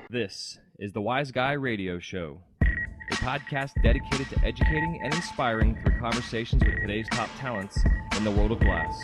This is the Wise Guy Radio Show, a podcast dedicated to educating and inspiring through conversations with today's top talents in the world of glass.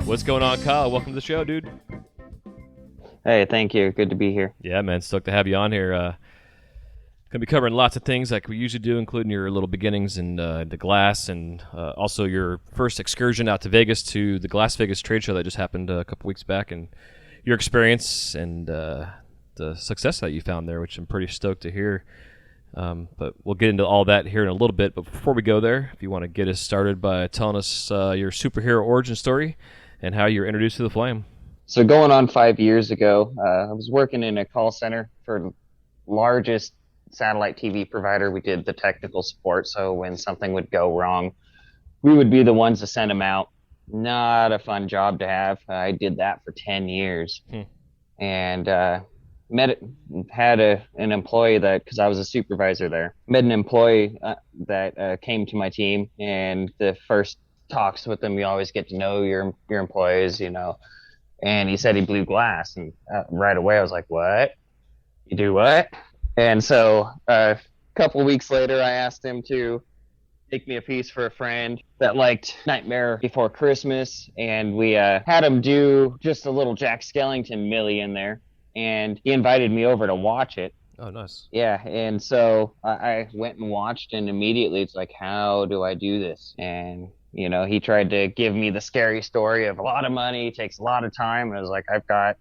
What's going on, Kyle? Welcome to the show, dude. Hey, thank you. Good to be here. Yeah, man. Stoked to have you on here. Going to be covering lots of things like we usually do, including your little beginnings in the glass and also your first excursion out to Vegas to the Glass Vegas trade show that just happened a couple weeks back, and your experience and the success that you found there, which I'm pretty stoked to hear. But we'll get into all that here in a little bit. But before we go there, if you want to get us started by telling us your superhero origin story and how you were introduced to the flame. So going on 5 years ago, I was working in a call center for the largest satellite TV provider. We did the technical support, so when something would go wrong, we would be the ones to send them out. Not a fun job to have. I did that for 10 years. And had an employee that, because I was a supervisor there, met an employee that came to my team, and the first talks with them, you always get to know your employees, you know. And he said he blew glass, and right away I was like, what? You do what? And so a couple weeks later, I asked him to take me a piece for a friend that liked Nightmare Before Christmas, and we had him do just a little Jack Skellington Millie in there, and he invited me over to watch it. Oh, nice. Yeah, and so I went and watched, and immediately it's like, how do I do this? And you know, he tried to give me the scary story of a lot of money, takes a lot of time. And I was like, I've got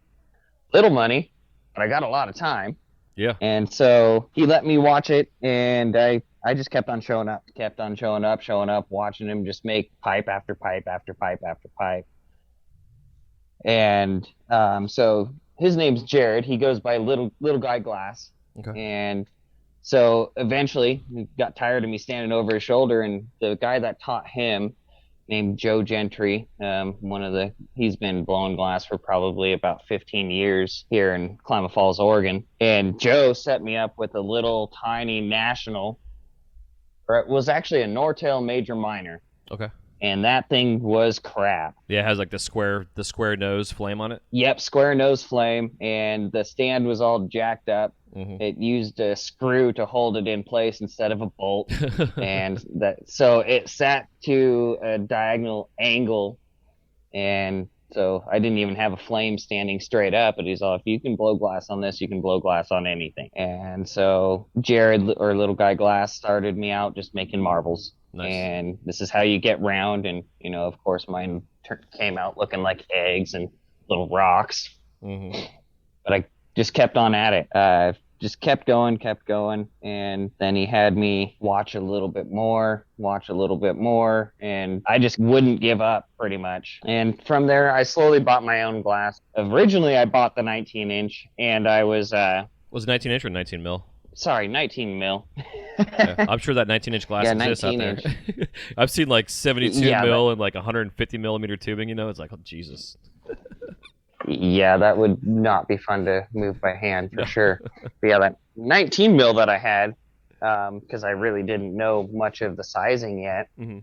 little money, but I got a lot of time. Yeah. And so he let me watch it, and I just kept on showing up, watching him just make pipe after pipe after pipe after pipe. And so his name's Jared. He goes by Little Guy Glass. Okay. And so eventually he got tired of me standing over his shoulder, and the guy that taught him, named Joe Gentry, he's been blowing glass for probably about 15 years here in Klamath Falls, Oregon. And Joe set me up with a little tiny National, or it was actually a Nortel Major Minor. Okay. And that thing was crap. Yeah, it has like the square nose flame on it. Yep, square nose flame, and the stand was all jacked up. Mm-hmm. It used a screw to hold it in place instead of a bolt, and so it sat to a diagonal angle, and so I didn't even have a flame standing straight up. But he's all, if you can blow glass on this, you can blow glass on anything. And so Jared, or Little Guy Glass, started me out just making marbles. Nice. And this is how you get round. And, you know, of course, mine came out looking like eggs and little rocks. Mm-hmm. But I just kept on at it. Just kept going. And then he had me watch a little bit more. And I just wouldn't give up, pretty much. And from there, I slowly bought my own glass. Originally, I bought the 19-inch, and I was... Was it 19-inch or 19 mil? Sorry, 19 mil. Yeah, I'm sure that 19-inch glass exists out there. I've seen like 72 mil and like 150 millimeter tubing, you know? It's like, oh, Jesus. Yeah, that would not be fun to move by hand, for sure. But yeah, that 19 mil that I had, because I really didn't know much of the sizing yet, mm-hmm.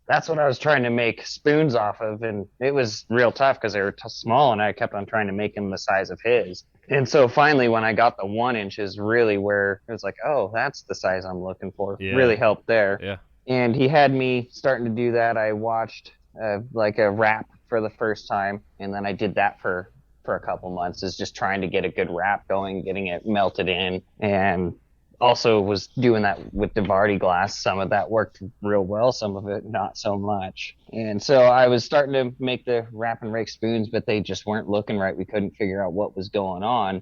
That's what I was trying to make spoons off of, and it was real tough because they were small, and I kept on trying to make them the size of his. And so finally, when I got the 1 inch is really where it was like, oh, that's the size I'm looking for. Yeah. Really helped there. Yeah. And he had me starting to do that. I watched like a wrap for the first time, and then I did that for a couple months, is just trying to get a good wrap going, getting it melted in, and also was doing that with Divardi glass. Some of that worked real well, some of it not so much. And so I was starting to make the wrap and rake spoons, but they just weren't looking right. We couldn't figure out what was going on.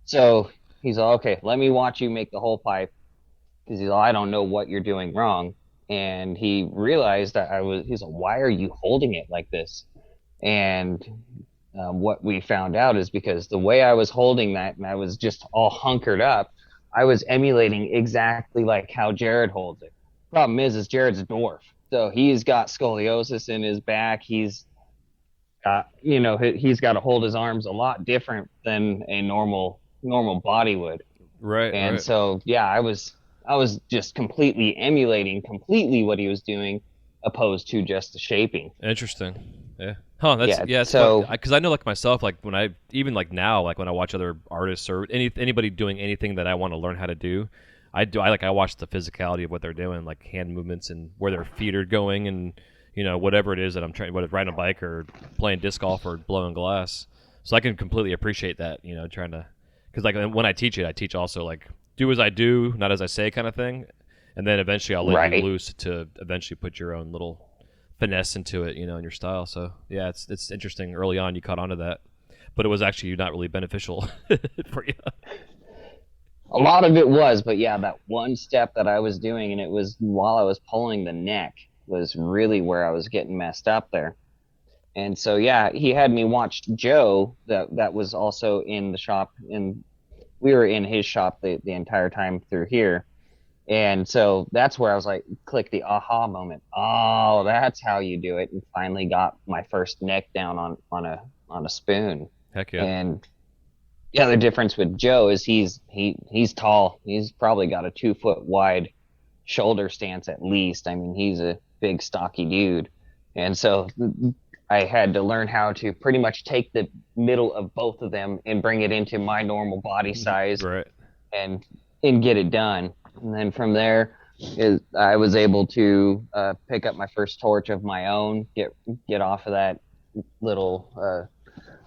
So he's all, okay, let me watch you make the whole pipe, because he's all, I don't know what you're doing wrong. and he realized that he's like, why are you holding it like this? And what we found out is because the way I was holding that and I was just all hunkered up, I was emulating exactly like how Jared holds it. Problem is Jared's a dwarf. So he's got scoliosis in his back. He's got to hold his arms a lot different than a normal body would. Right, And right. so, yeah, I was just completely emulating completely what he was doing, opposed to just the shaping. Interesting. Yeah. Huh. That's Yeah. yeah. It's fun So because I know like myself, like when I even like now, like when I watch other artists or anybody doing anything that I want to learn how to do, I watch the physicality of what they're doing, like hand movements and where their feet are going, and whatever it is that I'm trying, whether it's riding a bike or playing disc golf or blowing glass. So I can completely appreciate that. Trying to because like when I teach it, I teach also like do as I do, not as I say, kind of thing. And then eventually I'll let you right. loose to eventually put your own little finesse into it, in your style. So yeah, it's interesting. Early on, you caught on to that, but it was actually not really beneficial for you. A lot of it was, but yeah, that one step that I was doing, and it was while I was pulling the neck, was really where I was getting messed up there. And so yeah, he had me watch Joe that was also in the shop, and we were in his shop the entire time through here. And so that's where I was like, click the aha moment. Oh, that's how you do it. And finally got my first neck down on a spoon. Heck yeah. And yeah, the difference with Joe is he's tall. He's probably got a 2 foot wide shoulder stance at least. I mean, he's a big stocky dude. And so I had to learn how to pretty much take the middle of both of them and bring it into my normal body size Right. and get it done. And then from there, I was able to pick up my first torch of my own, get off of that little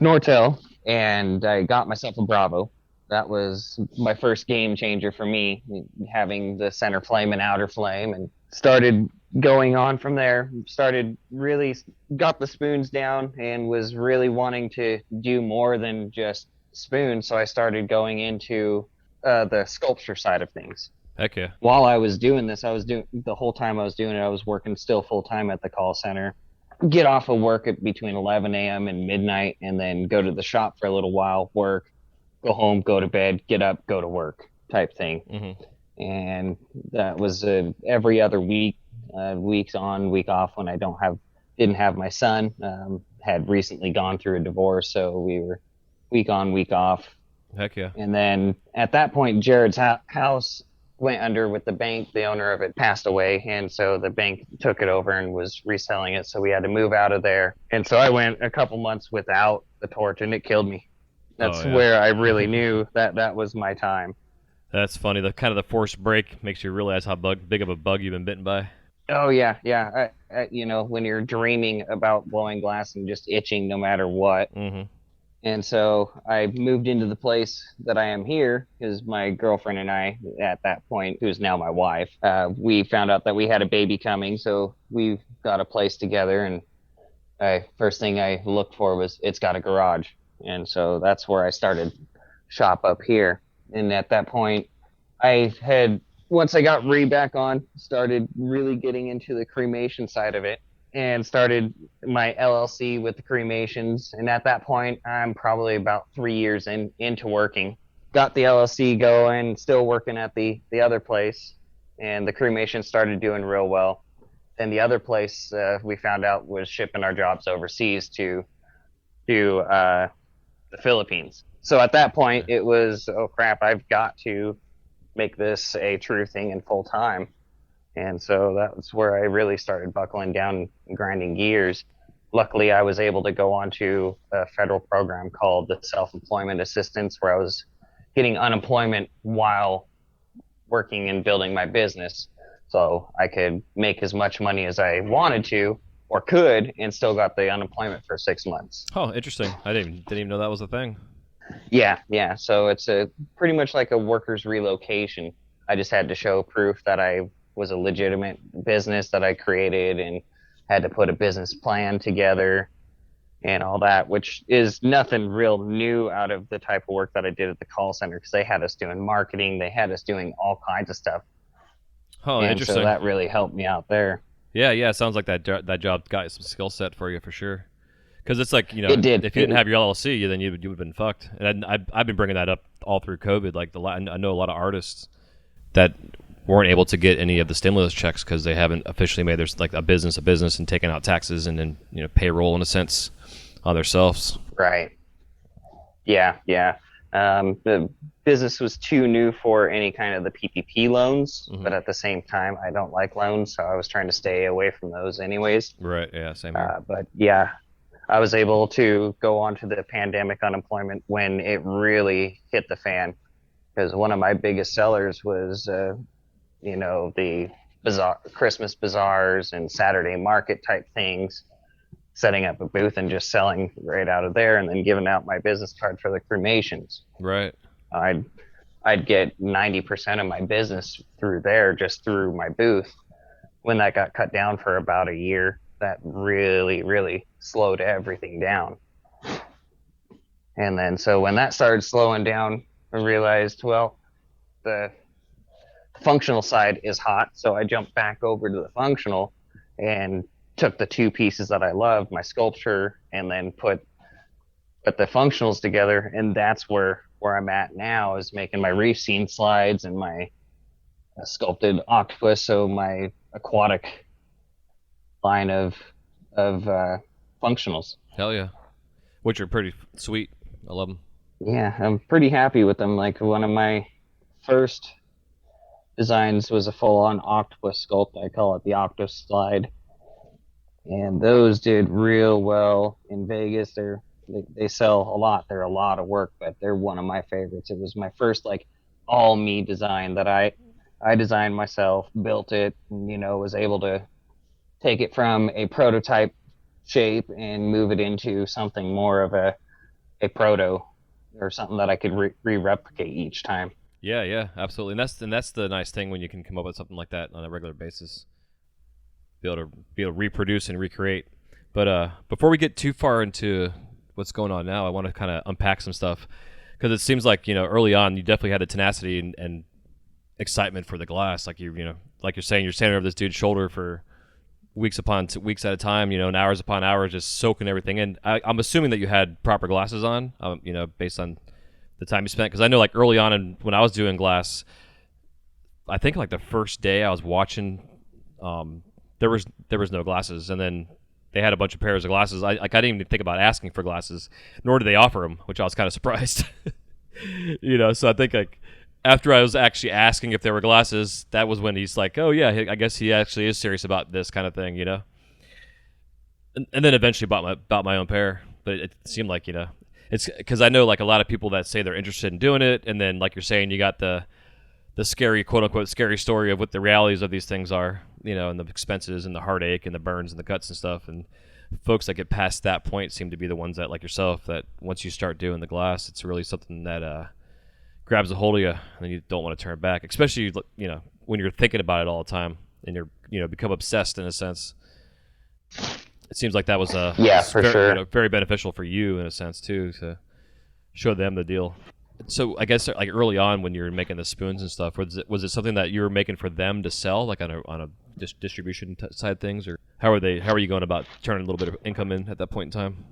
Nortel, and I got myself a Bravo. That was my first game changer for me, having the center flame and outer flame, and started going on from there. Started really got the spoons down and was really wanting to do more than just spoons. So I started going into the sculpture side of things. Heck yeah. While I was doing this, I was doing the whole time I was doing it, I was working still full time at the call center, get off of work at between 11 a.m. and midnight, and then go to the shop for a little while, work, go home, go to bed, get up, go to work type thing. Mm-hmm. And that was every other week, weeks on, week off when I didn't have my son. Had recently gone through a divorce, so we were week on, week off. Heck yeah. And then at that point, Jared's house went under with the bank. The owner of it passed away, and so the bank took it over and was reselling it. So we had to move out of there. And so I went a couple months without the torch, and it killed me. Oh That's yeah. where I really knew that was my time. That's funny. The kind of the forced break makes you realize how big of a bug you've been bitten by. Oh yeah, yeah. When you're dreaming about blowing glass and just itching no matter what. Mm-hmm. And so I moved into the place that I am here because my girlfriend and I, at that point, who's now my wife, we found out that we had a baby coming. So we got a place together. And first thing I looked for was it's got a garage. And so that's where I started shop up here. And at that point, I had, once I got back on, started really getting into the cremation side of it and started my LLC with the cremations. And at that point, I'm probably about 3 years into working. Got the LLC going, still working at the other place, and the cremation started doing real well. And the other place we found out was shipping our jobs overseas to the Philippines. So at that point, it was, oh crap, I've got to make this a true thing and full time. And so that was where I really started buckling down and grinding gears. Luckily, I was able to go onto a federal program called the Self-Employment Assistance, where I was getting unemployment while working and building my business. So I could make as much money as I wanted to or could and still got the unemployment for 6 months. Oh, interesting. I didn't even know that was a thing. Yeah, yeah. So it's a pretty much like a worker's relocation. I just had to show proof that I was a legitimate business that I created and had to put a business plan together and all that, which is nothing real new out of the type of work that I did at the call center because they had us doing marketing, they had us doing all kinds of stuff. Oh, and so interesting. that really helped me out there. Yeah, yeah. It sounds like that job got some skill set for you for sure. Because it's like, It did. if you didn't have your LLC, then you would have been fucked. And I've been bringing that up all through COVID. Like I know a lot of artists that weren't able to get any of the stimulus checks because they haven't officially made their like a business and taken out taxes and then payroll in a sense on themselves. Right. Yeah, yeah. The business was too new for any kind of the PPP loans, but at the same time, I don't like loans, so I was trying to stay away from those anyways. Right. Yeah. Same here. But yeah, I was able to go on to the pandemic unemployment when it really hit the fan, because one of my biggest sellers was, the bazaar, Christmas bazaars and Saturday market type things, setting up a booth and just selling right out of there, and then giving out my business card for the cremations. Right. I'd get 90% of my business through there, just through my booth. When that got cut down for about a year, that really, really slowed everything down. And then so when that started slowing down, I realized, well, the functional side is hot. So I jumped back over to the functional and took the two pieces that I loved, my sculpture, and then put the functionals together. And that's where I'm at now, is making my reef scene slides and my sculpted octopus. So my aquatic line of functionals. Hell yeah. Which are pretty sweet. I love them. Yeah, I'm pretty happy with them. Like, one of my first designs was a full-on octopus sculpt. I call it the octopus slide, and those did real well in Vegas. They sell a lot. They're a lot of work, but they're one of my favorites. It was my first like all me design that I designed myself, built it, and, was able to take it from a prototype shape and move it into something more of a proto, or something that I could re-replicate each time. Yeah, yeah, absolutely. And that's the nice thing when you can come up with something like that on a regular basis. Be able to reproduce and recreate. But before we get too far into what's going on now, I want to kind of unpack some stuff, because it seems like early on you definitely had the tenacity and excitement for the glass. Like like you're saying, you're standing over this dude's shoulder for weeks upon weeks at a time, and hours upon hours, just soaking everything in. I'm assuming that you had proper glasses on, based on the time you spent. Because I know, like, early on when I was doing glass, I think like the first day I was watching, there was no glasses, and then they had a bunch of pairs of glasses. I didn't even think about asking for glasses, nor did they offer them, which I was kind of surprised. So I think, like, after I was actually asking if there were glasses, that was when he's like, oh yeah, I guess he actually is serious about this kind of thing, And then eventually bought my own pair. But it seemed like, it's because I know, like, a lot of people that say they're interested in doing it, and then, like you're saying, you got the scary, quote unquote, scary story of what the realities of these things are, and the expenses and the heartache and the burns and the cuts and stuff. And folks that get past that point seem to be the ones that, like yourself, that once you start doing the glass, it's really something that grabs a hold of you, and you don't want to turn back, especially when you're thinking about it all the time and you're become obsessed in a sense. It seems like that was sure, very beneficial for you in a sense too, to show them the deal. So I guess, like, early on when you're making the spoons and stuff, was it something that you were making for them to sell, like on a distribution side of things, or how are you going about turning a little bit of income in at that point in time?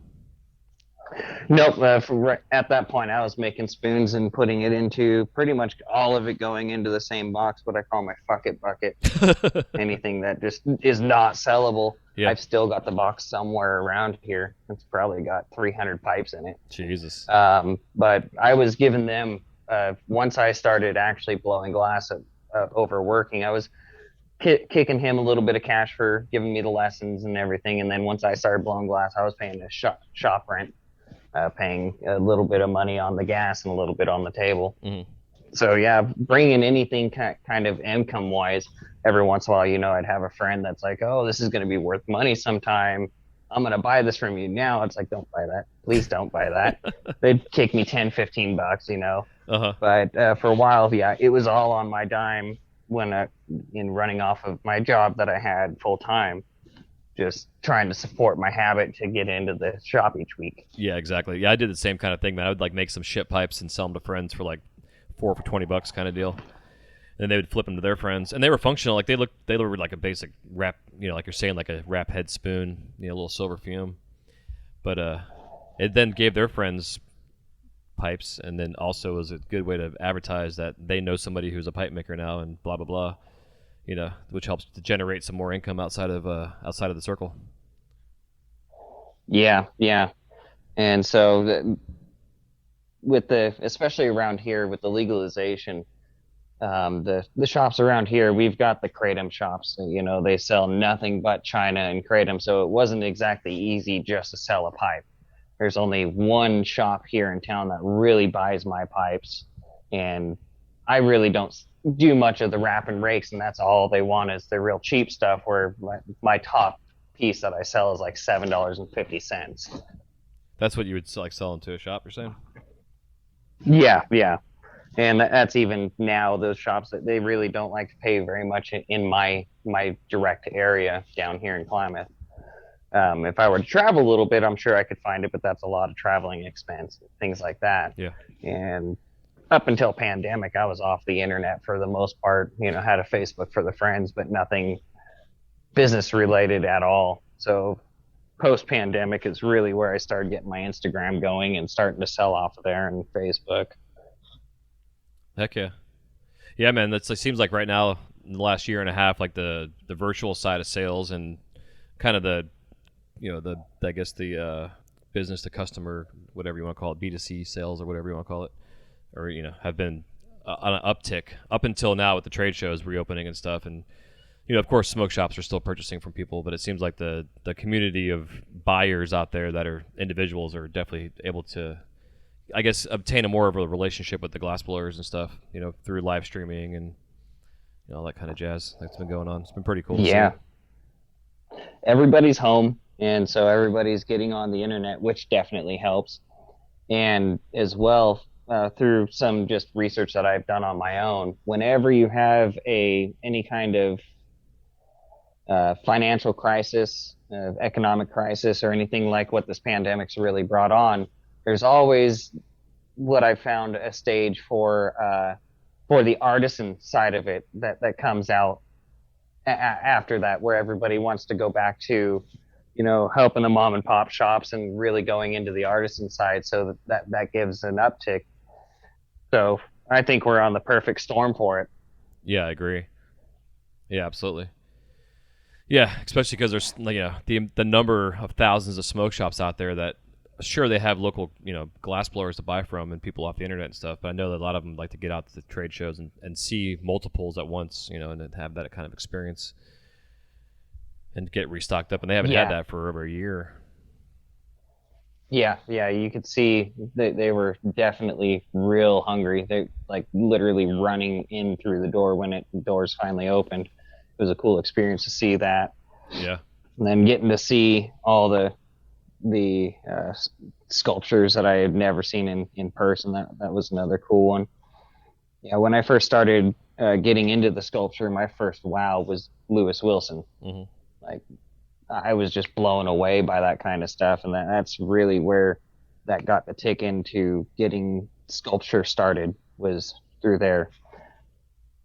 Nope. At that point, I was making spoons and putting it into pretty much all of it going into the same box, what I call my fuck it bucket. Anything that just is not sellable. Yeah. I've still got the box somewhere around here. It's probably got 300 pipes in it. Jesus. But I was giving them, once I started actually blowing glass overworking, I was kicking him a little bit of cash for giving me the lessons and everything. And then once I started blowing glass, I was paying a shop rent. Paying a little bit of money on the gas and a little bit on the table. Mm-hmm. So yeah, bringing anything kind of income wise, every once in a while, I'd have a friend that's like, oh, this is going to be worth money sometime. I'm going to buy this from you now. It's like, don't buy that. Please don't buy that. They'd kick me 10, 15 bucks, Uh-huh. But for a while, yeah, it was all on my dime when in running off of my job that I had full time. Just trying to support my habit to get into the shop each week. Yeah, exactly. Yeah, I did the same kind of thing, man. I would, like, make some shit pipes and sell them to friends for like $4 for $20 kind of deal. and they would flip them to their friends, and they were functional. Like they were like a basic wrap, like you're saying, like a wrap head spoon, a little silver fume. But it then gave their friends pipes, and then also was a good way to advertise that they know somebody who's a pipe maker now, and blah blah blah. Which helps to generate some more income outside of the circle. Yeah, yeah. And so especially around here with the legalization, the shops around here, we've got the kratom shops. They sell nothing but China and kratom, so it wasn't exactly easy just to sell a pipe. There's only one shop here in town that really buys my pipes, and I really don't do much of the wrap and rakes, and that's all they want is the real cheap stuff, where my top piece that I sell is like $7.50. That's what you would sell into a shop, you're saying? Yeah, yeah. And that's even now, those shops that they really don't like to pay very much in my direct area down here in Klamath. If I were to travel a little bit, I'm sure I could find it, but that's a lot of traveling expense, things like that. Yeah. And up until pandemic, I was off the internet for the most part. Had a Facebook for the friends, but nothing business related at all. So post pandemic is really where I started getting my Instagram going and starting to sell off of there and Facebook. Heck yeah. Yeah, man, it seems like right now in the last year and a half, like the virtual side of sales and kind of the I guess the business to customer, whatever you want to call it, B2C sales or whatever you want to call it, or have been on an uptick up until now with the trade shows reopening and stuff. And of course smoke shops are still purchasing from people, but it seems like the community of buyers out there that are individuals are definitely able to, I guess, obtain a more of a relationship with the glass blowers and stuff, through live streaming and all that kind of jazz that's been going on. It's been pretty cool. Yeah. Everybody's home, and so everybody's getting on the internet, which definitely helps. And as well, through some just research that I've done on my own, whenever you have any kind of financial crisis, economic crisis, or anything like what this pandemic's really brought on, there's always what I found a stage for the artisan side of it that comes out after that, where everybody wants to go back to, helping the mom and pop shops and really going into the artisan side. So that gives an uptick. So I think we're on the perfect storm for it. Yeah, I agree. Yeah, absolutely. Yeah, especially because there's the number of thousands of smoke shops out there that, sure, they have local, glass blowers to buy from and people off the internet and stuff, but I know that a lot of them like to get out to the trade shows and see multiples at once, and have that kind of experience and get restocked up. And they haven't had that for over a year. Yeah, you could see they were definitely real hungry. They literally running in through the door when the doors finally opened. It was a cool experience to see that. Yeah. And then getting to see all the sculptures that I had never seen in person. That was another cool one. Yeah, when I first started getting into the sculpture, my first wow was Lewis Wilson. Mm-hmm. I was just blown away by that kind of stuff, and that's really where that got the tick into getting sculpture started, was through there.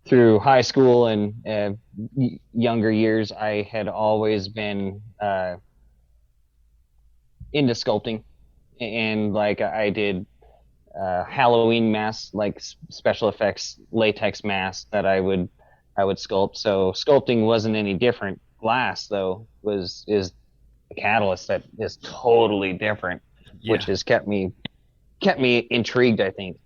Through high school and younger years, I had always been into sculpting, and I did Halloween masks, special effects latex masks that I would sculpt. So sculpting wasn't any different. Glass, though, is a catalyst that is totally different, which has kept me intrigued. I think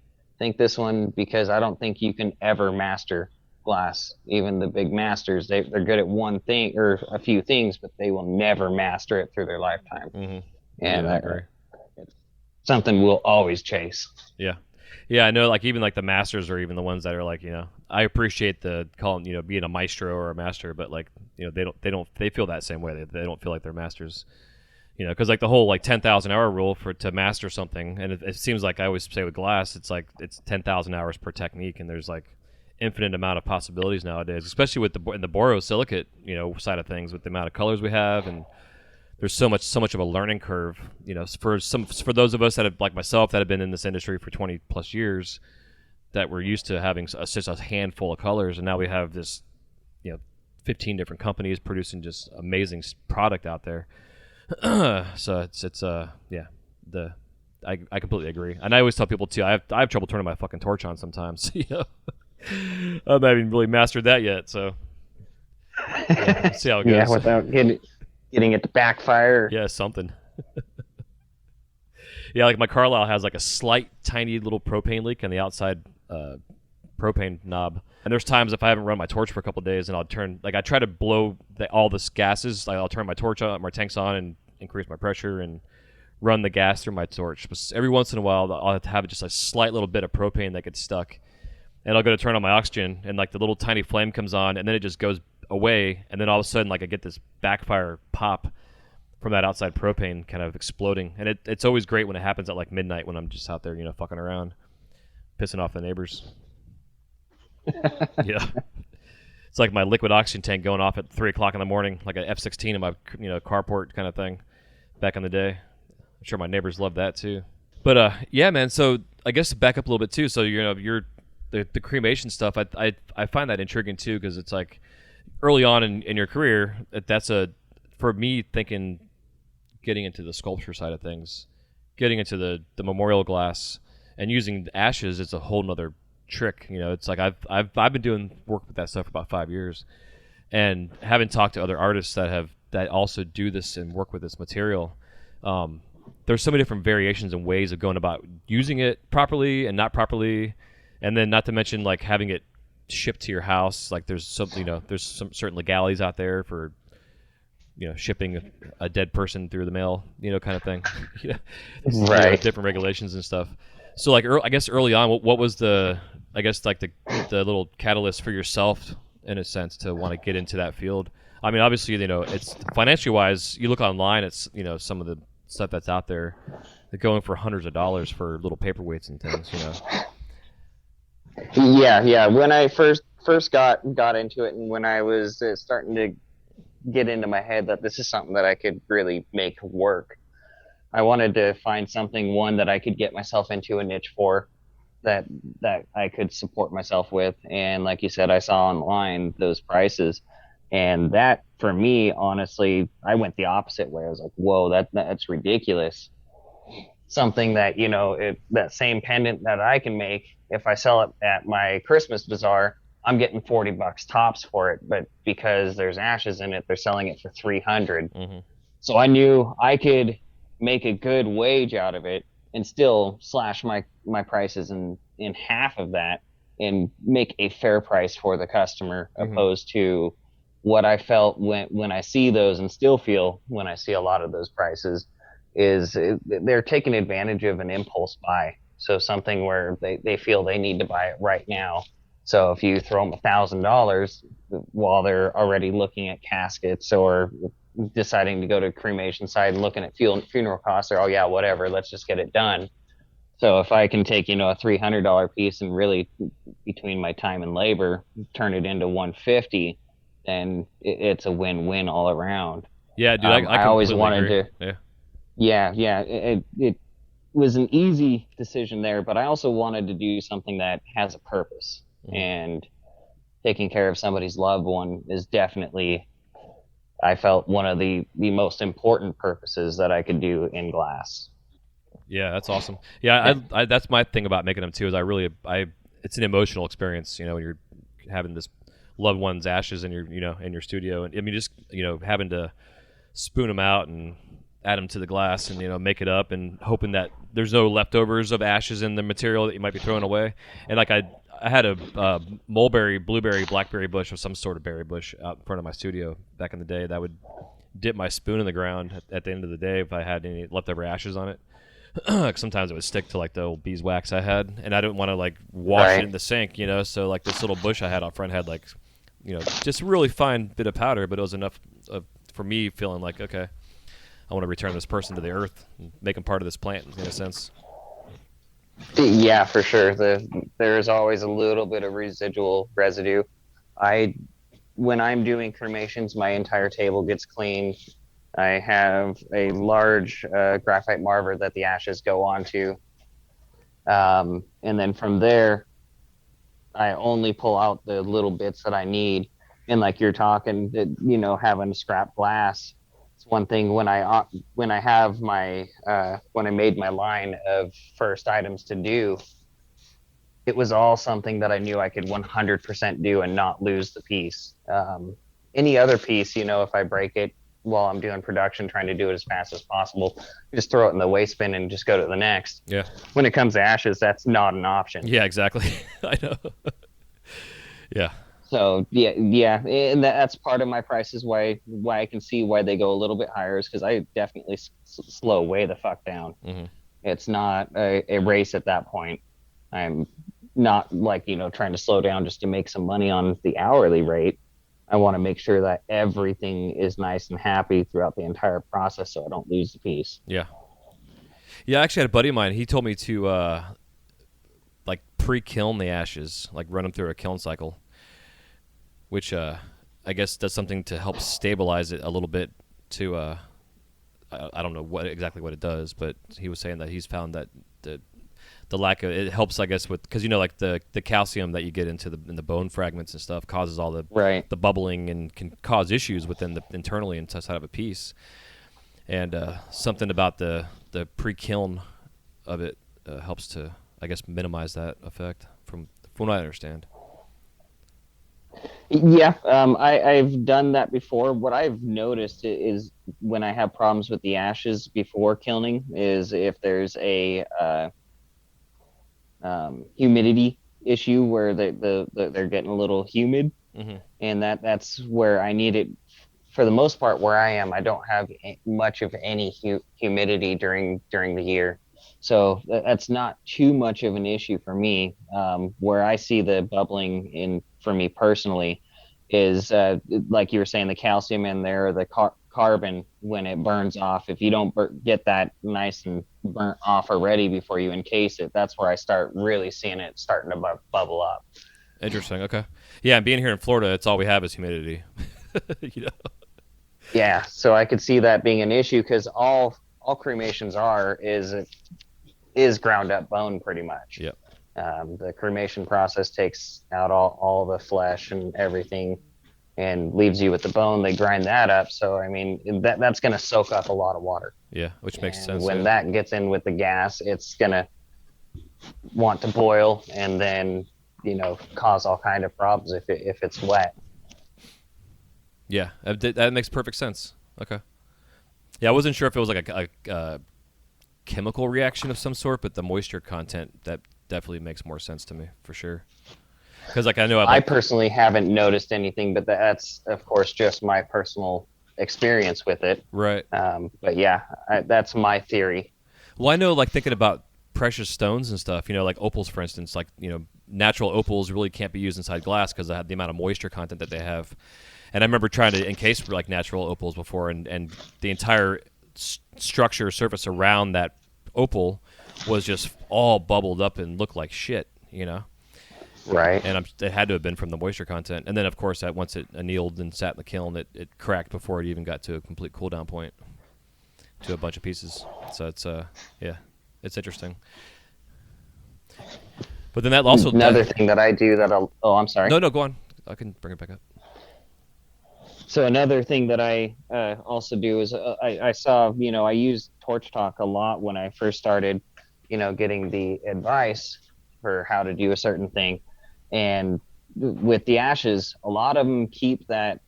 this one, because I don't think you can ever master glass. Even the big masters, they're good at one thing or a few things, but they will never master it through their lifetime. Mm-hmm. And I agree. It's something we'll always chase. Yeah, I know. Even the masters, or even the ones that are I appreciate the being a maestro or a master, but they feel that same way. They don't feel like they're masters. Because the whole 10,000 hour rule to master something, and it seems like I always say with glass, it's 10,000 hours per technique, and there's infinite amount of possibilities nowadays, especially with in the borosilicate side of things, with the amount of colors we have, and there's so much of a learning curve, for those of us that have, like myself, that have been in this industry for 20 plus years. that we're used to having just a handful of colors, and now we have this, 15 different companies producing just amazing product out there. So it's yeah, I completely agree, and I always tell people too. I have trouble turning my fucking torch on sometimes. I haven't even really mastered that yet. So yeah, see how it goes. Yeah, without getting it to backfire. Yeah, something. Yeah, like my Carlisle has like a slight, tiny little propane leak on the outside propane knob. And there's times if I haven't run my torch for a couple of days, and I try to blow all the gases. Like I'll turn my torch on, my tanks on, and increase my pressure and run the gas through my torch. But every once in a while, I'll have to have just a slight little bit of propane that gets stuck. And I'll go to turn on my oxygen, and like the little tiny flame comes on, and then it just goes away. And then all of a sudden, like I get this backfire pop from that outside propane kind of exploding. And it's always great when it happens at like midnight when I'm just out there, fucking around, pissing off the neighbors. Yeah. It's like my liquid oxygen tank going off at 3 o'clock in the morning, like an F-16 in my carport kind of thing back in the day. I'm sure my neighbors love that too. But yeah, man. So I guess to back up a little bit too. So you're the cremation stuff. I find that intriguing too, because it's like early on in your career, that's for me thinking, getting into the sculpture side of things, getting into the memorial glass, and using ashes is a whole nother trick. It's like I've been doing work with that stuff for about 5 years, and having talked to other artists that also do this and work with this material. There's so many different variations and ways of going about using it properly and not properly, and then not to mention like having it shipped to your house. Like there's some certain legalities out there for shipping a dead person through the mail, kind of thing. Right. Different regulations and stuff. So like I guess early on, what was the little catalyst for yourself in a sense to want to get into that field? I mean, obviously, it's financially wise. You look online, it's some of the stuff that's out there, they're going for hundreds of dollars for little paperweights and things. Yeah. When I first got into it, and when I was starting to get into my head that this is something that I could really make work, I wanted to find something, one, that I could get myself into a niche for, that I could support myself with. And like you said, I saw online those prices, and that for me, honestly, I went the opposite way. I was like, whoa, that's ridiculous. Something that, that same pendant that I can make, if I sell it at my Christmas bazaar, I'm getting $40 tops for it, but because there's ashes in it, they're selling it for $300. Mm-hmm. So I knew I could make a good wage out of it and still slash my prices in half of that and make a fair price for the customer, Mm-hmm. opposed to what I felt when I see those, and still feel when I see a lot of those prices, is they're taking advantage of an impulse buy. So something where they feel they need to buy it right now. So if you throw them $1,000 while they're already looking at caskets or deciding to go to cremation side and looking at funeral costs, they're, oh yeah, whatever, let's just get it done. So if I can take, a $300 piece and really, between my time and labor, turn it into $150, then it's a win-win all around. Yeah, dude, I always wanted agree. to. Yeah. It was an easy decision there, but I also wanted to do something that has a purpose. Mm-hmm. And taking care of somebody's loved one is definitely, I felt, one of the most important purposes that I could do in glass. Yeah, that's awesome. Yeah, I that's my thing about making them too. Is it's an emotional experience. When you're having this loved one's ashes in your in your studio, and I mean just having to spoon them out and add them to the glass and make it up, and hoping that there's no leftovers of ashes in the material that you might be throwing away. And like I had a mulberry, blueberry, blackberry bush, or some sort of berry bush out in front of my studio back in the day that would dip my spoon in the ground at the end of the day if I had any leftover ashes on it. Sometimes it would stick to like the old beeswax I had, and I didn't want to like wash it in the sink, so like this little bush I had out front had like just a really fine bit of powder, but it was enough for me feeling like, okay, I want to return this person to the earth and make them part of this plant in a sense. Yeah, for sure. There's always a little bit of residual residue. When I'm doing cremations, my entire table gets cleaned. I have a large graphite marver that the ashes go onto. And then from there, I only pull out the little bits that I need. And like you're talking, having scrap glass. It's one thing when I have my when I made my line of first items to do, it was all something that I knew I could 100% do and not lose the piece. Any other piece, if I break it while I'm doing production, trying to do it as fast as possible, just throw it in the waste bin and just go to the next. Yeah. When it comes to ashes, that's not an option. Yeah, exactly. I know. Yeah. So yeah, and that's part of my prices why I can see why they go a little bit higher is because I definitely slow way the fuck down. Hmm. It's not a race at that point. I'm not like trying to slow down just to make some money on the hourly rate. I want to make sure that everything is nice and happy throughout the entire process, so I don't lose the piece. Yeah. Yeah, I actually had a buddy of mine. He told me to like pre-kiln the ashes, like run them through a kiln cycle, which I guess does something to help stabilize it a little bit. To I don't know exactly what it does, but he was saying that he's found that the lack of it helps, I guess, with because like the calcium that you get into in the bone fragments and stuff causes all Right. the bubbling and can cause issues within the internally inside of a piece. And something about the pre-kiln of it helps to, I guess, minimize that effect from what I understand. Yeah, I've done that before. What I've noticed is when I have problems with the ashes before kilning is if there's a humidity issue where they're getting a little humid, Hmm. and that's where I need it. For the most part, where I am, I don't have much of any humidity during the year, so that's not too much of an issue for me. Where I see the bubbling in for me personally is like you were saying, the calcium in there, the carbon when it burns off. If you don't get that nice and burnt off already before you encase it, that's where I start really seeing it starting to bubble up. Interesting. Okay. Yeah, and being here in Florida, it's all we have is humidity. you know. Yeah, so I could see that being an issue because all cremations is ground up bone pretty much. Yep. The cremation process takes out all the flesh and everything and leaves you with the bone. They grind that up. So, I mean, that's going to soak up a lot of water. Yeah, which makes And sense. when Yeah. that gets in with the gas, it's going to want to boil and then, cause all kind of problems if it's wet. Yeah, that makes perfect sense. Okay. Yeah, I wasn't sure if it was like a chemical reaction of some sort, but the moisture content that definitely makes more sense to me for sure. Because like I know I personally haven't noticed anything, but that's, of course, just my personal experience with it. right. But yeah, that's my theory. Well, I know like thinking about precious stones and stuff. Like opals, for instance. Like natural opals really can't be used inside glass because of the amount of moisture content that they have. And I remember trying to encase like natural opals before, and the entire structure surface around that opal was just all bubbled up and looked like shit. Right. And it had to have been from the moisture content. And then, of course, that once it annealed and sat in the kiln, it cracked before it even got to a complete cool down point to a bunch of pieces. So it's yeah, it's interesting. But then that also Another thing that I do oh, I'm sorry. no, go on. I can bring it back up. So another thing that I also do is I saw, I used Torch Talk a lot when I first started, getting the advice for how to do a certain thing. And with the ashes, a lot of them keep the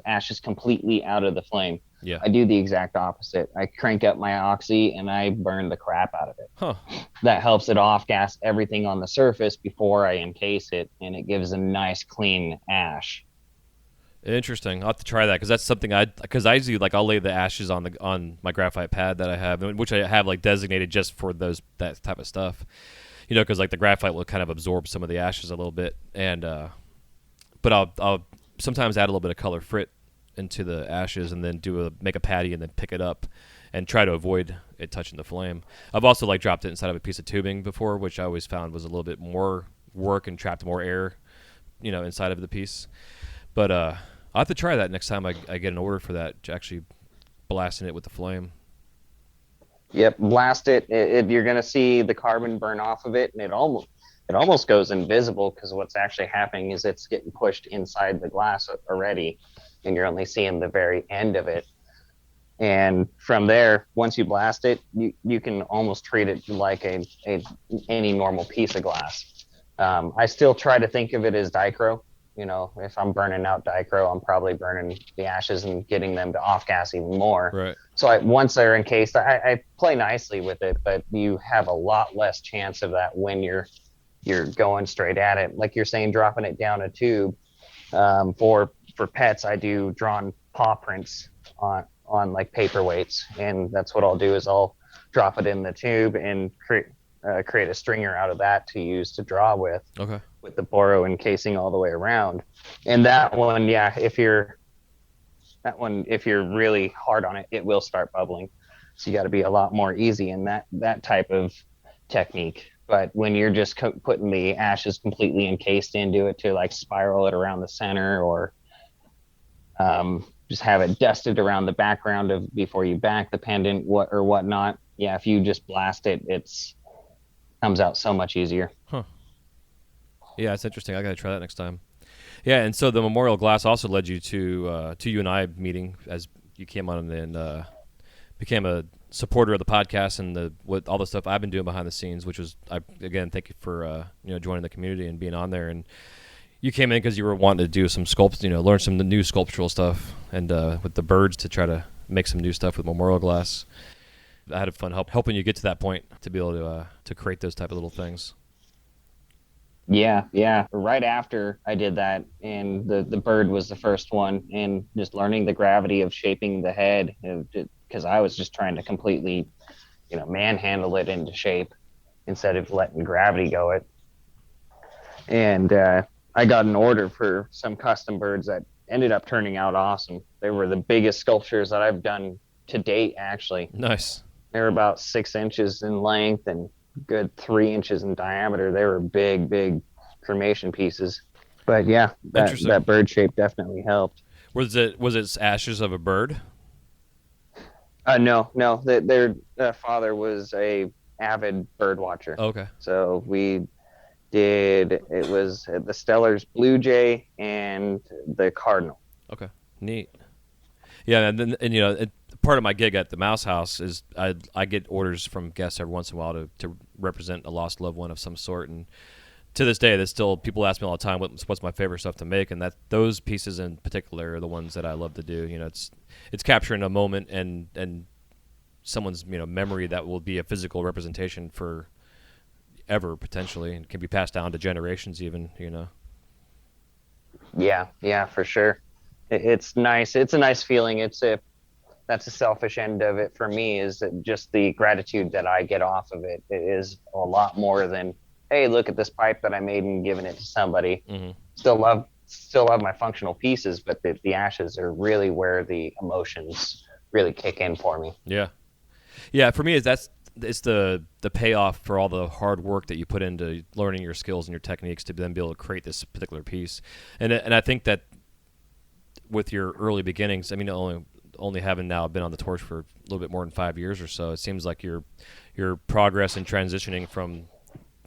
ashes completely out of the flame. Yeah. I do the exact opposite. I crank up my oxy and I burn the crap out of it. Huh. That helps it off gas everything on the surface before I encase it, and it gives a nice clean ash. Interesting. I'll have to try that because that's something because I usually like I'll lay the ashes on my graphite pad that I have, which I have like designated just for that type of stuff. Because like the graphite will kind of absorb some of the ashes a little bit, and but I'll sometimes add a little bit of color frit into the ashes and then make a patty and then pick it up and try to avoid it touching the flame. I've also like dropped it inside of a piece of tubing before, which I always found was a little bit more work and trapped more air, inside of the piece. But I'll have to try that next time I get an order for that, actually blasting it with the flame. Yep, blast it. You're going to see the carbon burn off of it, and it almost goes invisible because what's actually happening is it's getting pushed inside the glass already, and you're only seeing the very end of it. And from there, once you blast it, you can almost treat it like any normal piece of glass. I still try to think of it as dichro. You know, if I'm burning out dichro, I'm probably burning the ashes and getting them to off gas even more. Right. So once they're encased, I play nicely with it, but you have a lot less chance of that when you're going straight at it. Like you're saying, dropping it down a tube. For pets, I do drawn paw prints on like paperweights, and that's what I'll do is I'll drop it in the tube and create a stringer out of that to use to draw with. Okay. With the boro encasing all the way around. And that one, yeah, if you're really hard on it, it will start bubbling. So you got to be a lot more easy in that type of technique. But when you're just putting the ashes completely encased into it to like spiral it around the center, or just have it dusted around the background of before you back the pendant or whatnot. Yeah, if you just blast it, comes out so much easier. Huh. Yeah, it's interesting. I got to try that next time. Yeah, and so the memorial glass also led you to you and I meeting as you came on and became a supporter of the podcast and with all the stuff I've been doing behind the scenes, which was again, thank you for joining the community and being on there. And you came in because you were wanting to do some learn some new sculptural stuff, and with the birds to try to make some new stuff with memorial glass. I had fun helping you get to that point to be able to create those type of little things. Yeah. Right after I did that, and the bird was the first one, and just learning the gravity of shaping the head, because I was just trying to completely, manhandle it into shape instead of letting gravity go it. And I got an order for some custom birds that ended up turning out awesome. They were the biggest sculptures that I've done to date, actually. Nice. They were about 6 inches in length and good 3 inches in diameter. They were big cremation pieces. But yeah, that bird shape definitely helped. Was it ashes of a bird? No. Their father was a avid bird watcher. Okay. So it was the Stellar's blue jay and the cardinal. Okay, neat. Yeah, and part of my gig at the Mouse House is I get orders from guests every once in a while to represent a lost loved one of some sort, and to this day, there's still people ask me all the time what's my favorite stuff to make, and that those pieces in particular are the ones that I love to do. It's capturing a moment and someone's memory that will be a physical representation for ever potentially, and can be passed down to generations even. Yeah, for sure. It's nice. It's a nice feeling. That's a selfish end of it for me, is that just the gratitude that I get off of it. It is a lot more than, hey, look at this pipe that I made and giving it to somebody. Mm-hmm. Still love my functional pieces, but the ashes are really where the emotions really kick in for me. Yeah. For me, it's the payoff for all the hard work that you put into learning your skills and your techniques to then be able to create this particular piece. And I think that with your early beginnings, I mean, only having now been on the torch for a little bit more than 5 years or so, it seems like your progress in transitioning from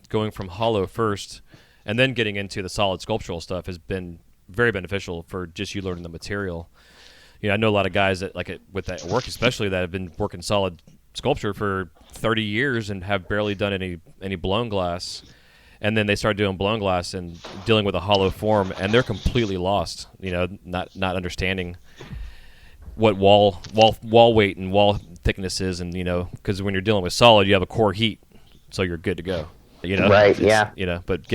going from hollow first and then getting into the solid sculptural stuff has been very beneficial for just you learning the material. I know a lot of guys that like it with that work, especially that have been working solid sculpture for 30 years and have barely done any blown glass, and then they start doing blown glass and dealing with a hollow form, and they're completely lost. Not understanding what wall weight and wall thickness is, and because when you're dealing with solid, you have a core heat, so you're good to go. Right? Yeah. But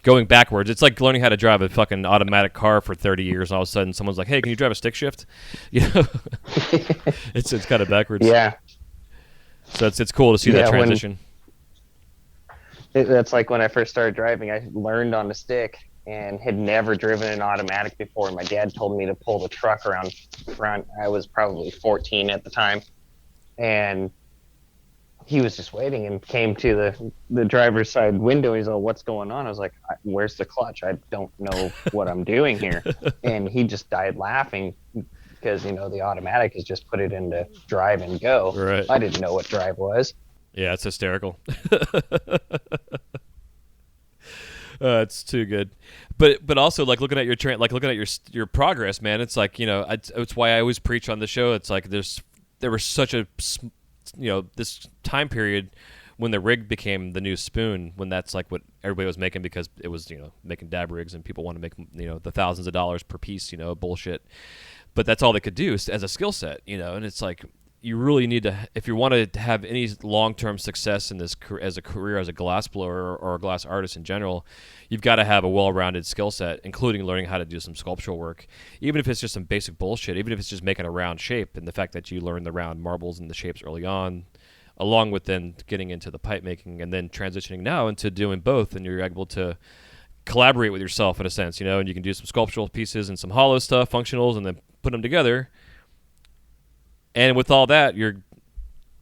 going backwards, it's like learning how to drive a fucking automatic car for 30 years, and all of a sudden someone's like, "Hey, can you drive a stick shift?" It's kind of backwards. Yeah. So it's cool to see that transition. That's like when I first started driving. I learned on the stick and had never driven an automatic before. My dad told me to pull the truck around front. I was probably 14 at the time, and he was just waiting and came to the driver's side window. He's like, "What's going on?" I was like, "Where's the clutch? I don't know what I'm doing here." And he just died laughing because, the automatic is just put it into drive and go. Right. I didn't know what drive was. Yeah, it's hysterical. It's too good, but also like looking at your like looking at your progress, man. It's like it's why I always preach on the show. It's like there was such a this time period when the rig became the new spoon, when that's like what everybody was making because it was making dab rigs and people want to make the thousands of dollars per piece, bullshit. But that's all they could do as a skill set, and it's like you really need to, if you want to have any long-term success in this as a career as a glass blower or a glass artist in general, you've got to have a well-rounded skill set, including learning how to do some sculptural work, even if it's just some basic bullshit, even if it's just making a round shape, and the fact that you learn the round marbles and the shapes early on, along with then getting into the pipe making and then transitioning now into doing both, and you're able to collaborate with yourself in a sense, and you can do some sculptural pieces and some hollow stuff, functionals, and then put them together. And with all that, you're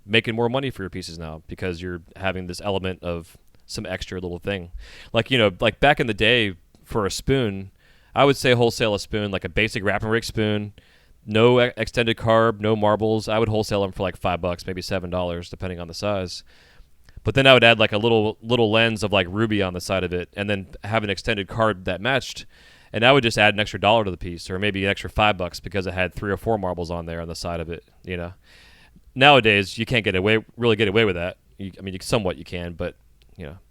making more money for your pieces now because you're having this element of some extra little thing. Like, like back in the day for a spoon, I would say wholesale a spoon, like a basic wrap and rake spoon, no extended carb, no marbles. I would wholesale them for like $5, maybe $7, depending on the size. But then I would add like a little lens of like ruby on the side of it, and then have an extended carb that matched. And I would just add an extra $1 to the piece, or maybe an extra $5 because it had 3 or 4 marbles on there on the side of it. Nowadays you can't really get away with that. Somewhat you can, but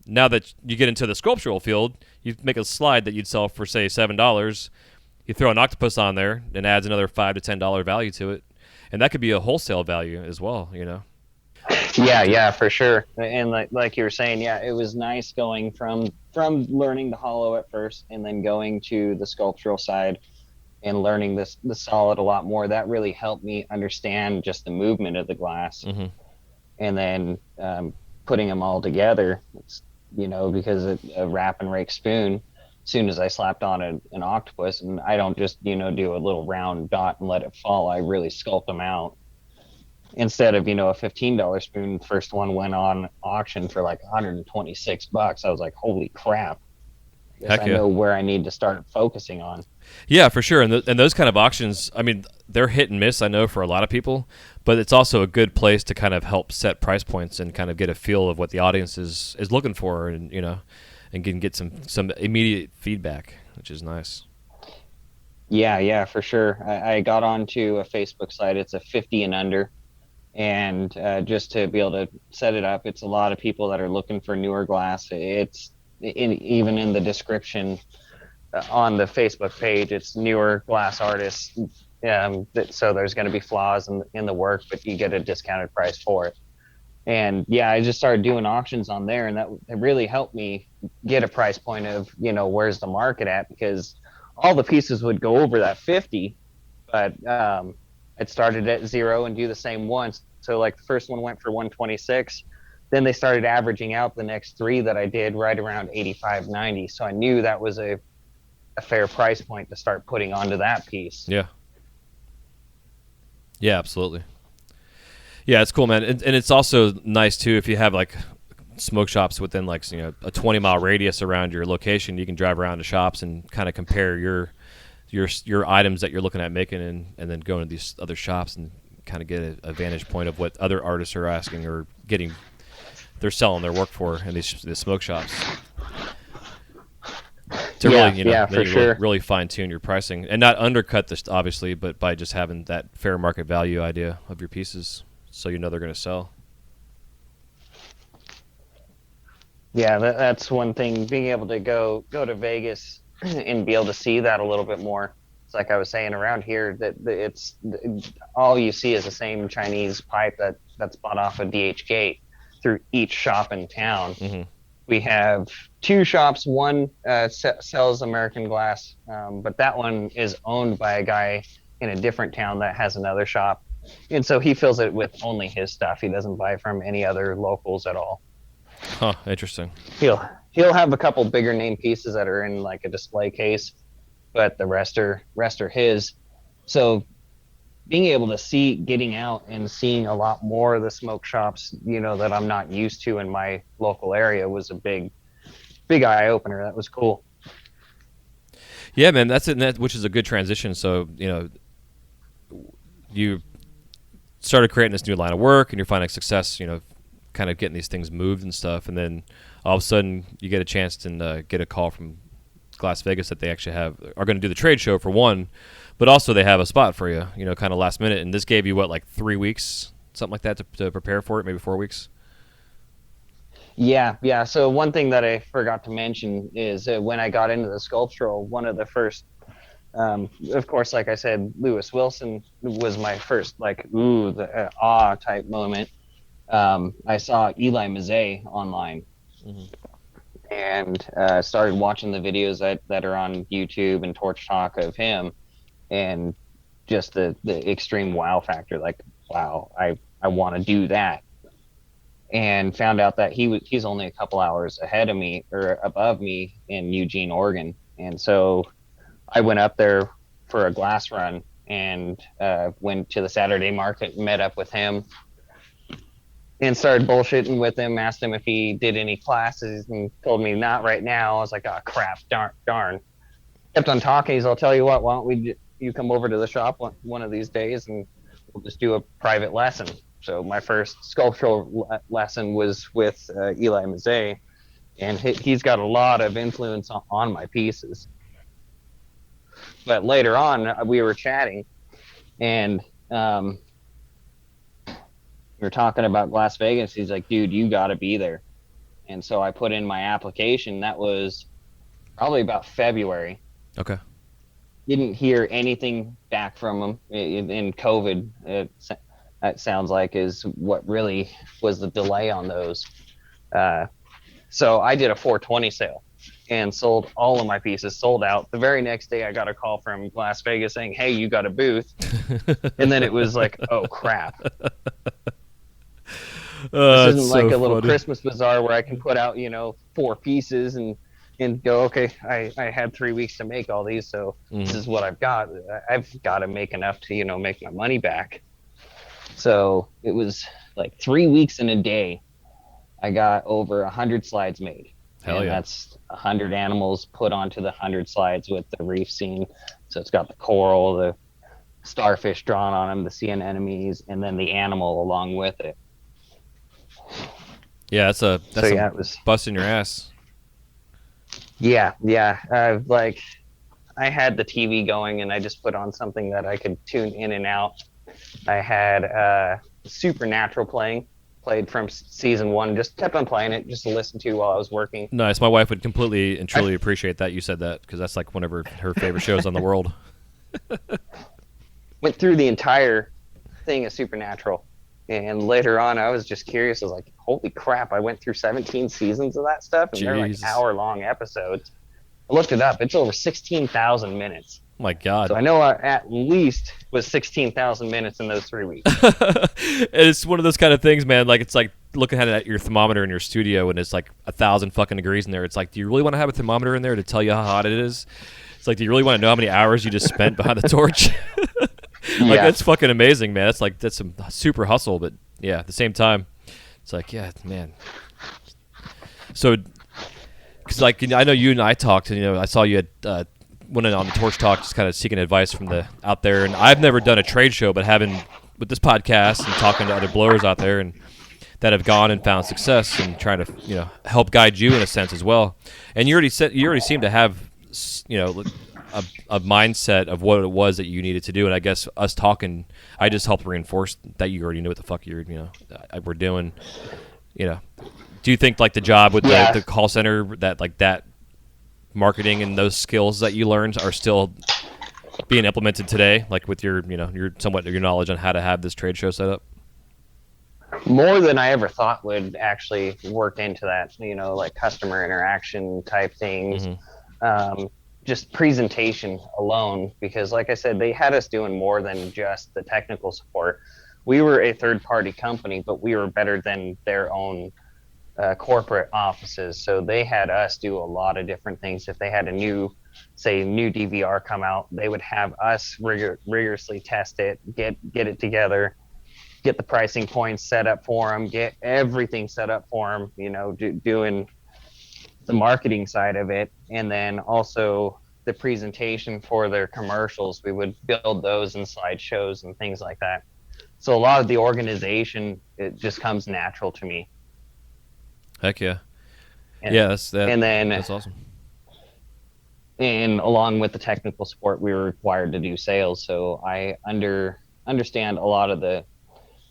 now that you get into the sculptural field, you make a slide that you'd sell for say $7. You throw an octopus on there, and adds another $5 to $10 value to it, and that could be a wholesale value as well. Yeah, for sure. And like you were saying, yeah, it was nice going from learning the hollow at first, and then going to the sculptural side and learning the solid a lot more. That really helped me understand just the movement of the glass, and then putting them all together. Because a wrap and rake spoon, as soon as I slapped on an octopus, and I don't just do a little round dot and let it fall. I really sculpt them out. Instead of a $15 spoon, first one went on auction for like $126. I was like, holy crap! I know where I need to start focusing on. Yeah, for sure. And those kind of auctions, they're hit and miss, I know, for a lot of people, but it's also a good place to kind of help set price points and kind of get a feel of what the audience is looking for, and and can get some immediate feedback, which is nice. Yeah, for sure. I got onto a Facebook site. It's a 50 and under. And just to be able to set it up, it's a lot of people that are looking for newer glass. It's even in the description on the Facebook page, it's newer glass artists. So there's going to be flaws in the work, but you get a discounted price for it. And yeah, I just started doing auctions on there, and it really helped me get a price point of where's the market at, because all the pieces would go over that 50, but it started at 0 and do the same once. So like the first one went for 126. Then they started averaging out the next 3 that I did right around 85, 90. So I knew that was a fair price point to start putting onto that piece. Yeah. Yeah, absolutely. Yeah, it's cool, man. And it's also nice too if you have like smoke shops within like a 20-mile radius around your location. You can drive around to shops and kind of compare your items that you're looking at making, and then go into these other shops and kind of get a vantage point of what other artists are asking or they're selling their work for in these smoke shops. To really, really fine tune your pricing and not undercut this, obviously, but by just having that fair market value idea of your pieces, so they're going to sell. Yeah, that's one thing. Being able to go to Vegas and be able to see that a little bit more. It's like I was saying around here that it's all you see is the same Chinese pipe that's bought off of DH Gate through each shop in town. We have 2 shops. One sells American glass, but that one is owned by a guy in a different town that has another shop, and so he fills it with only his stuff. He doesn't buy from any other locals at all. Huh, interesting. He'll have a couple bigger name pieces that are in like a display case, but the rest are his. So being able to getting out and seeing a lot more of the smoke shops, that I'm not used to in my local area, was a big eye opener. That was cool. Yeah, man, that's it, which is a good transition. So, you started creating this new line of work and you're finding success, kind of getting these things moved and stuff. And then all of a sudden you get a chance to get a call from Las Vegas that they actually are going to do the trade show for one, but also they have a spot for you, kind of last minute. And this gave you what, like 3 weeks, something like that, to prepare for it, maybe 4 weeks. Yeah. So one thing that I forgot to mention is when I got into the sculptural, one of the first, of course, like I said, Lewis Wilson was my first like the awe type moment. I saw Eli Mazzei online, and started watching the videos that are on YouTube and Torch Talk of him, and just the extreme wow factor. Like, wow, I want to do that. And found out that he's only a couple hours ahead of me or above me in Eugene, Oregon. And so I went up there for a glass run and went to the Saturday market, met up with him, and started bullshitting with him. Asked him if he did any classes, and told me not right now. I was like, oh crap, darn. Kept on talking. He's, I'll tell you what, why don't you come over to the shop one of these days, and we'll just do a private lesson. So my first sculptural lesson was with Eli Mazzei, and he's got a lot of influence on my pieces. But later on, we were chatting, and we were talking about Las Vegas. He's like, dude, you got to be there. And so I put in my application. That was probably about February. Okay. Didn't hear anything back from him in COVID. That sounds like is what really was the delay on those. So I did a 420 sale and sold all of my pieces, sold out. The very next day, I got a call from Las Vegas saying, hey, you got a booth. And then it was like, oh, crap. This isn't like a little Christmas bazaar where I can put out, 4 pieces and go, okay, I had 3 weeks to make all these, so this is what I've got. I've got to make enough to, make my money back. So it was like 3 weeks in a day. I got over 100 slides made. Hell and yeah. That's 100 animals put onto the 100 slides with the reef scene. So it's got the coral, the starfish drawn on them, the sea anemones, and then the animal along with it. Yeah, that's it was busting your ass. Yeah. I had the TV going, and I just put on something that I could tune in and out. I had Supernatural played from season 1. Just kept on playing it just to listen to while I was working. Nice. My wife would completely and truly appreciate that you said that, because that's like one of her favorite shows on the world. Went through the entire thing of Supernatural, and later on I was just curious. I was like, holy crap, I went through 17 seasons of that stuff, and they're like hour-long episodes. I looked it up. It's over 16,000 minutes. Oh my God. So I know I at least was 16,000 minutes in those 3 weeks. It's one of those kind of things, man. Like, it's like looking at your thermometer in your studio, and it's like 1,000 fucking degrees in there. It's like, do you really want to have a thermometer in there to tell you how hot it is? It's like, do you really want to know how many hours you just spent behind the torch? Like, that's fucking amazing, man. That's some super hustle, but yeah, at the same time, it's like, yeah, man. So, because like, I know you and I talked, and I saw you had went on the Torch Talk, just kind of seeking advice from the out there. And I've never done a trade show, but having with this podcast and talking to other blowers out there and that have gone and found success and trying to help guide you in a sense as well. And you already seem to have a mindset of what it was that you needed to do. And I guess us talking, I just helped reinforce that you already knew what the fuck we're doing. Do you think like the job with the call center, that marketing and those skills that you learned are still being implemented today, like with your knowledge on how to have this trade show set up? More than I ever thought would actually work into that, like customer interaction type things. Just presentation alone, because like I said, they had us doing more than just the technical support. We were a third-party company, but we were better than their own corporate offices. So they had us do a lot of different things. If they had a new DVR come out, they would have us rigorously test it, get it together, get the pricing points set up for them, get everything set up for them, doing the marketing side of it. And then also the presentation for their commercials, we would build those in slideshows and things like that. So a lot of the organization, it just comes natural to me. Heck yeah. Yeah, And then, that's awesome. and along with the technical support, we were required to do sales. So I understand a lot of the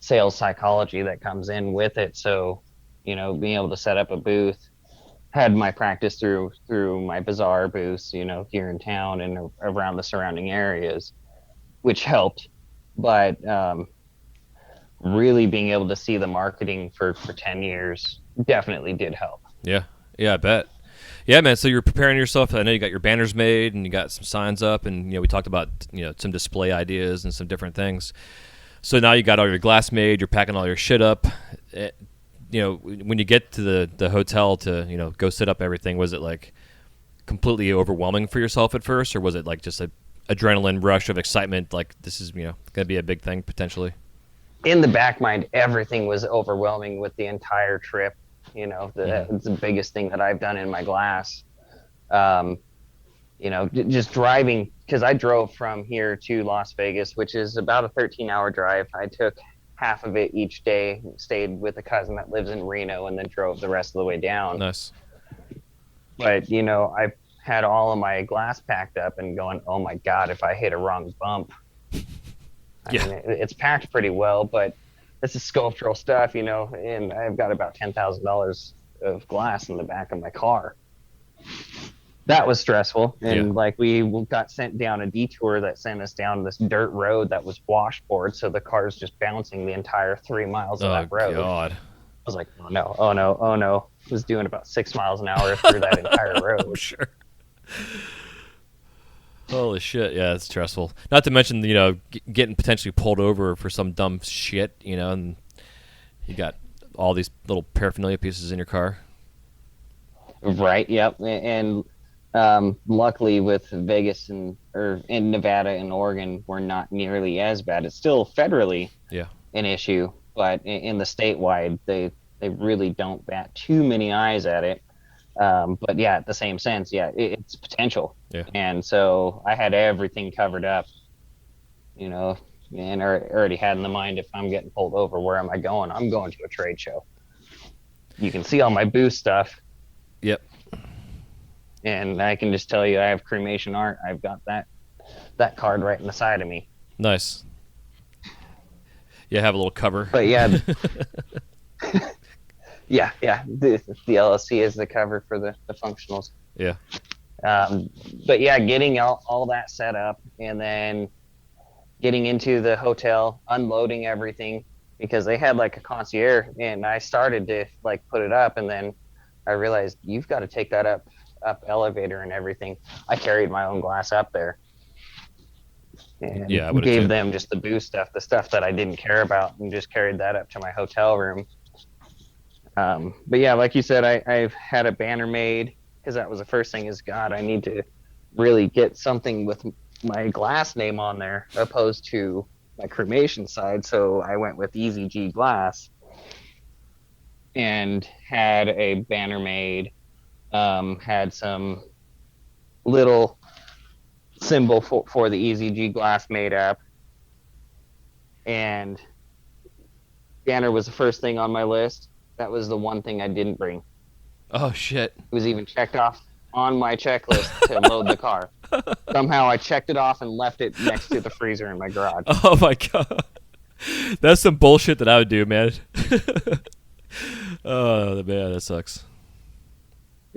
sales psychology that comes in with it. So, being able to set up a booth, had my practice through my bazaar booths, here in town and around the surrounding areas, which helped. But really being able to see the marketing for 10 years definitely did help. Yeah, yeah, I bet. Yeah, man. So you're preparing yourself. I know you got your banners made and you got some signs up, and we talked about some display ideas and some different things. So now you got all your glass made. You're packing all your shit up. When you get to the hotel to go set up everything, was it like completely overwhelming for yourself at first, or was it like just a adrenaline rush of excitement, like this is going to be a big thing potentially? In the back mind, everything was overwhelming with the entire trip. It's the biggest thing that I've done in my glass. Um, just driving, because I drove from here to Las Vegas, which is about a 13-hour drive. I took half of it each day, stayed with a cousin that lives in Reno, and then drove the rest of the way down. Nice. But, I had all of my glass packed up and going, oh my God, if I hit a wrong bump. Yeah. I mean, it's packed pretty well, but this is sculptural stuff, and I've got about $10,000 of glass in the back of my car. That was stressful. And we got sent down a detour that sent us down this dirt road that was washboard. So the car's just bouncing the entire 3 miles of that road. Oh, God. I was like, oh no, oh no, oh no. I was doing about 6 miles an hour through that entire road. Oh, sure. Holy shit. Yeah, it's stressful. Not to mention, getting potentially pulled over for some dumb shit, and you got all these little paraphernalia pieces in your car. Right. Yep. And luckily with Vegas or in Nevada and Oregon, we're not nearly as bad. It's still federally an issue, but in the statewide, they really don't bat too many eyes at it. But yeah, at the same sense, it's potential. Yeah. And so I had everything covered up, and I already had in the mind, if I'm getting pulled over, where am I going? I'm going to a trade show. You can see all my booth stuff. Yep. And I can just tell you, I have cremation art. I've got that card right in the side of me. Nice. Yeah, have a little cover. But yeah, yeah. The LLC is the cover for the functionals. Yeah. But yeah, getting all that set up and then getting into the hotel, unloading everything, because they had like a concierge, and I started to put it up, and then I realized you've got to take that up elevator and everything. I carried my own glass up there, and gave them just the booth stuff, the stuff that I didn't care about, and just carried that up to my hotel room. But yeah, like you said, I've had a banner made, because that was the first thing, is God, I need to really get something with my glass name on there opposed to my cremation side. So I went with Easy G Glass and had a banner made, had some little symbol for the Easy G Glass made up, and banner was the first thing on my list. That was the one thing I didn't bring. Oh, shit. It was even checked off on my checklist to load the car. Somehow I checked it off and left it next to the freezer in my garage. Oh, my God. That's some bullshit that I would do, man. Oh, man, that sucks.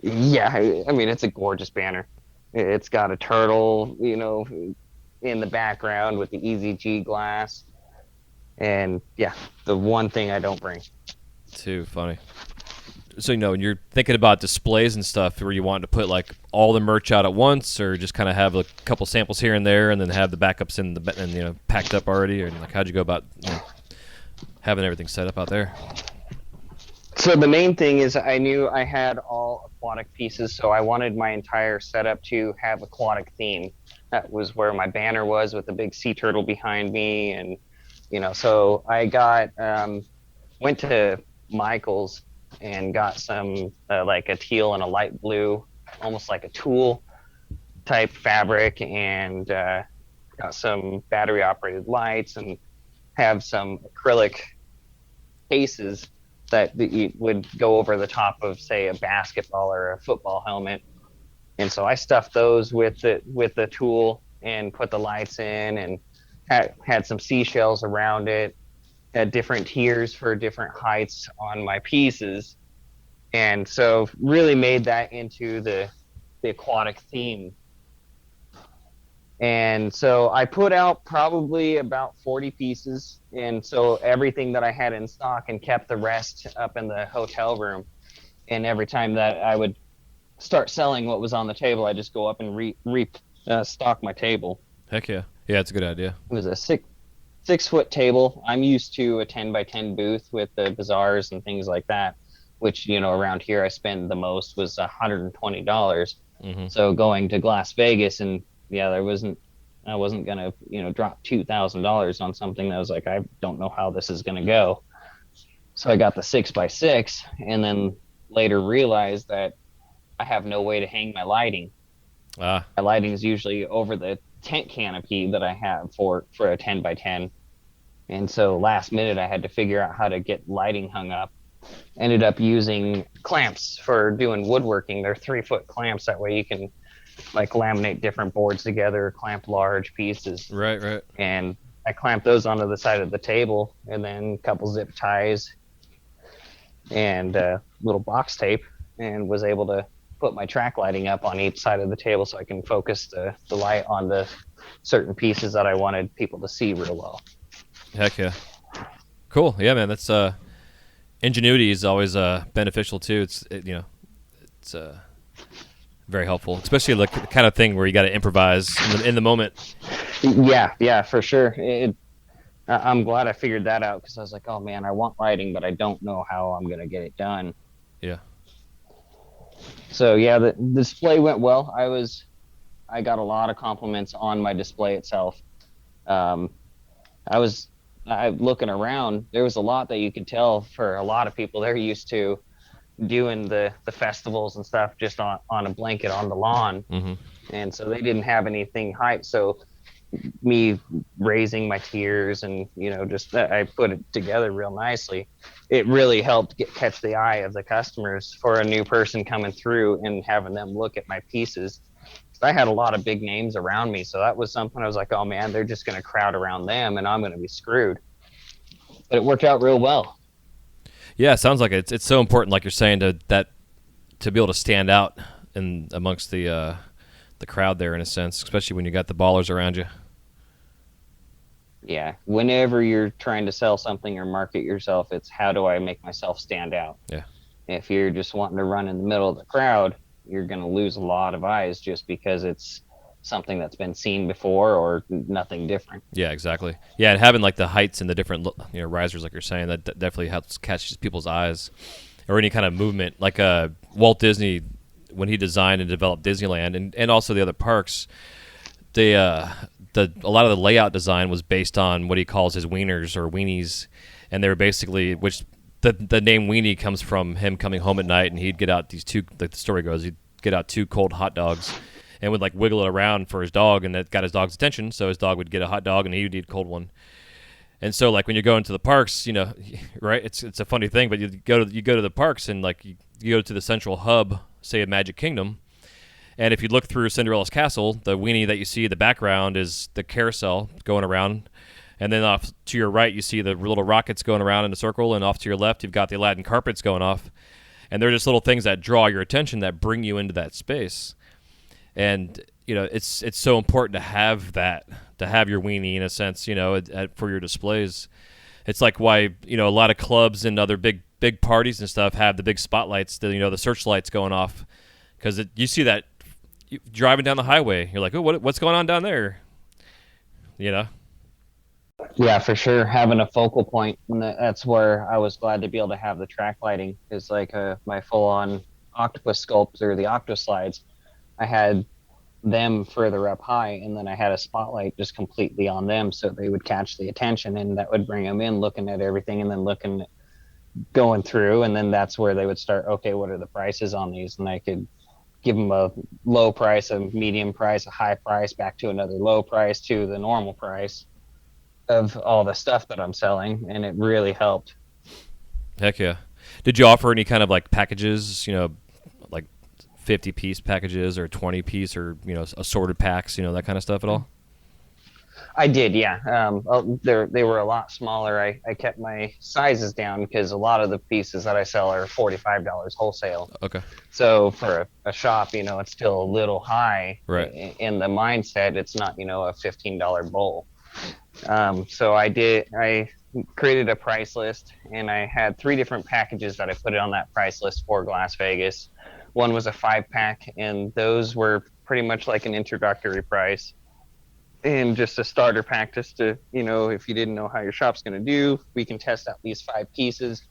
Yeah, I mean, it's a gorgeous banner. It's got a turtle, in the background with the Easy G Glass. And, yeah, the one thing I don't bring. Too funny. So, when you're thinking about displays and stuff, where you want to put all the merch out at once, or just kind of have a couple samples here and there, and then have the backups packed up already, or how'd you go about having everything set up out there? So the main thing is, I knew I had all aquatic pieces, so I wanted my entire setup to have aquatic theme. That was where my banner was, with the big sea turtle behind me, and so I went to Michael's and got some a teal and a light blue, almost like a tulle type fabric, and got some battery operated lights, and have some acrylic cases that you would go over the top of, say, a basketball or a football helmet. And so I stuffed those with the tool and put the lights in, and had some seashells around it, had different tiers for different heights on my pieces. And so really made that into the aquatic theme. And so I put out probably about 40 pieces. And so everything that I had in stock, and kept the rest up in the hotel room. And every time that I would start selling what was on the table, I just go up and stock my table. Heck yeah. Yeah, it's a good idea. It was a 6 foot table. I'm used to a 10 by 10 booth with the bazaars and things like that, which, around here I spend the most was $120. Mm-hmm. So going to Las Vegas, and yeah, I wasn't gonna, drop $2,000 on something that was like, I don't know how this is gonna go. So I got the 6 by 6, and then later realized that I have no way to hang my lighting. Ah. My lighting is usually over the tent canopy that I have for a 10 by 10. And so last minute I had to figure out how to get lighting hung up. Ended up using clamps for doing woodworking. They're 3 foot clamps. That way you can like laminate different boards together, clamp large pieces. Right. And I clamped those onto the side of the table, and then a couple zip ties and little box tape, and was able to put my track lighting up on each side of the table so I can focus the light on the certain pieces that I wanted people to see real well. Heck yeah. Cool. Yeah, man. That's ingenuity is always beneficial too. It's very helpful, especially the kind of thing where you got to improvise in the moment. Yeah, for sure. I'm glad I figured that out, because I was like, oh man, I want lighting, but I don't know how I'm gonna get it done. Yeah. So yeah, the display went well. I got a lot of compliments on my display itself. Um, I looking around, there was a lot that you could tell for a lot of people. They're used to doing the festivals and stuff just on a blanket on the lawn. Mm-hmm. And so they didn't have anything hyped. So me raising my tiers, and just I put it together real nicely. It really helped catch the eye of the customers for a new person coming through, and having them look at my pieces. I had a lot of big names around me, so that was something I was like, oh man, they're just going to crowd around them and I'm going to be screwed. But it worked out real well. Yeah, it sounds like it's so important, like you're saying, to be able to stand out in amongst the crowd there, in a sense, especially when you got the ballers around you. Yeah, whenever you're trying to sell something or market yourself, it's how do I make myself stand out? Yeah. If you're just wanting to run in the middle of the crowd, you're going to lose a lot of eyes just because it's something that's been seen before or nothing different. Yeah, exactly. Yeah, and having like the heights and the different risers, like you're saying, that definitely helps catch people's eyes. Or any kind of movement, like Walt Disney, when he designed and developed Disneyland, and also the other parks, a lot of the layout design was based on what he calls his wieners or weenies, and they were basically, which the name weenie comes from him coming home at night, and he'd get out these two, like the story goes, he'd get out 2 cold hot dogs and would like wiggle it around for his dog, and that got his dog's attention, so his dog would get a hot dog and he would eat a cold one. And so like when you go into the parks, right, it's a funny thing, but you go to the parks, and like you go to the central hub, say a Magic Kingdom, and if you look through Cinderella's castle, the weenie that you see in the background is the carousel going around. And then off to your right, you see the little rockets going around in a circle, and off to your left, you've got the Aladdin carpets going off. And they're just little things that draw your attention, that bring you into that space. And it's so important to have that, to have your weenie, in a sense, for your displays. It's like why a lot of clubs and other big parties and stuff have the big spotlights, the searchlights going off, because you see that driving down the highway, you're like, oh, what's going on down there? Yeah, for sure. Having a focal point, and that's where I was glad to be able to have the track lighting. Is like my full-on octopus sculpts, or the octo slides. I had them further up high, and then I had a spotlight just completely on them, so they would catch the attention, and that would bring them in, looking at everything, and then going through, and then that's where they would start. Okay, what are the prices on these? And I could give them a low price, a medium price, a high price, back to another low price, to the normal price of all the stuff that I'm selling, and it really helped. Heck yeah. Did you offer any kind of like packages, like 50-piece packages or 20-piece or, assorted packs, that kind of stuff at all? I did, yeah. They were a lot smaller. I kept my sizes down because a lot of the pieces that I sell are $45 wholesale. Okay. So for a shop, it's still a little high Right. in the mindset. It's not, a $15 bowl. So I created a price list, and I had 3 different packages that I put on that price list for Las Vegas. One was a 5-pack, and those were pretty much like an introductory price. And just a starter pack, just to, if you didn't know how your shop's going to do, we can test out these 5 pieces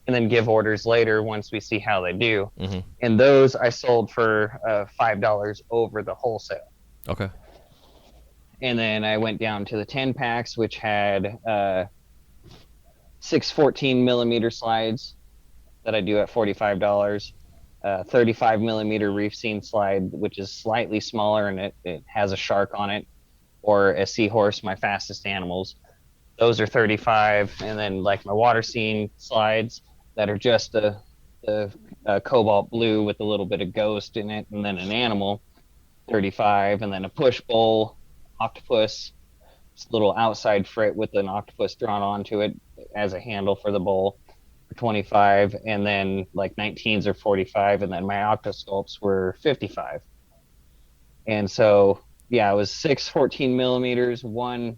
and then give orders later once we see how they do. Mm-hmm. And those I sold for $5 over the wholesale. Okay. And then I went down to the 10 packs, which had 6 14-millimeter slides that I do at $45. 35-millimeter reef scene slide, which is slightly smaller, and it has a shark on it, or a seahorse, my fastest animals. Those are 35. And then like my water scene slides that are just the cobalt blue with a little bit of ghost in it, and then an animal, 35. And then a push bowl octopus, little outside frit with an octopus drawn onto it as a handle for the bowl, for 25. And then like 19s are 45, and then my octosculpts were 55. And so yeah, it was 6 14 millimeters, 1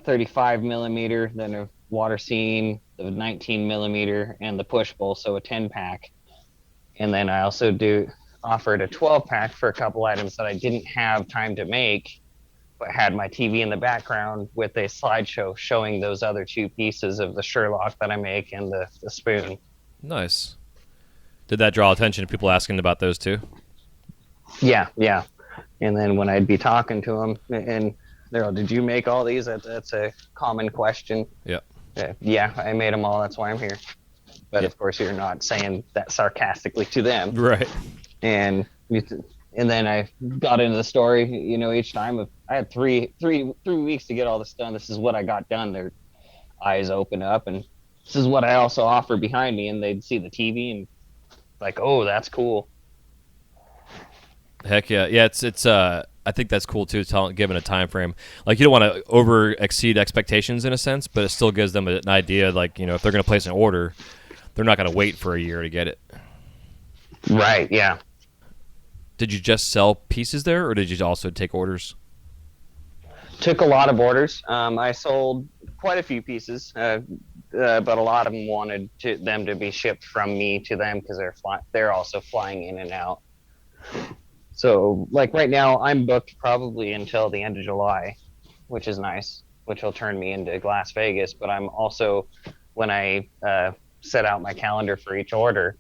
35 millimeter, then a water scene, the 19 millimeter, and the push bowl, so a 10 pack. And then I also offered a 12 pack for a couple items that I didn't have time to make, but had my TV in the background with a slideshow showing those other 2 pieces of the Sherlock that I make and the spoon. Nice. Did that draw attention to people asking about those too? Yeah. And then when I'd be talking to them, and they're all, "Did you make all these?" That's a common question. Yeah. Yeah, I made them all. That's why I'm here. But of course, you're not saying that sarcastically to them. Right. And then I got into the story. Each time I had three weeks to get all this done. This is what I got done. Their eyes open up, and this is what I also offer behind me. And they'd see the TV and like, "Oh, that's cool." Heck yeah. It's I think that's cool too, given a time frame. Like, you don't want to over exceed expectations in a sense, but it still gives them an idea, like, if they're going to place an order, they're not going to wait for a year to get it. Right, yeah. Did you just sell pieces there, or did you also take orders? Took a lot of orders. I sold quite a few pieces, but a lot of them wanted them to be shipped from me to them because they're also flying in and out. So, like right now, I'm booked probably until the end of July, which is nice, which will turn me into Las Vegas. But I'm also, when I set out my calendar for each order,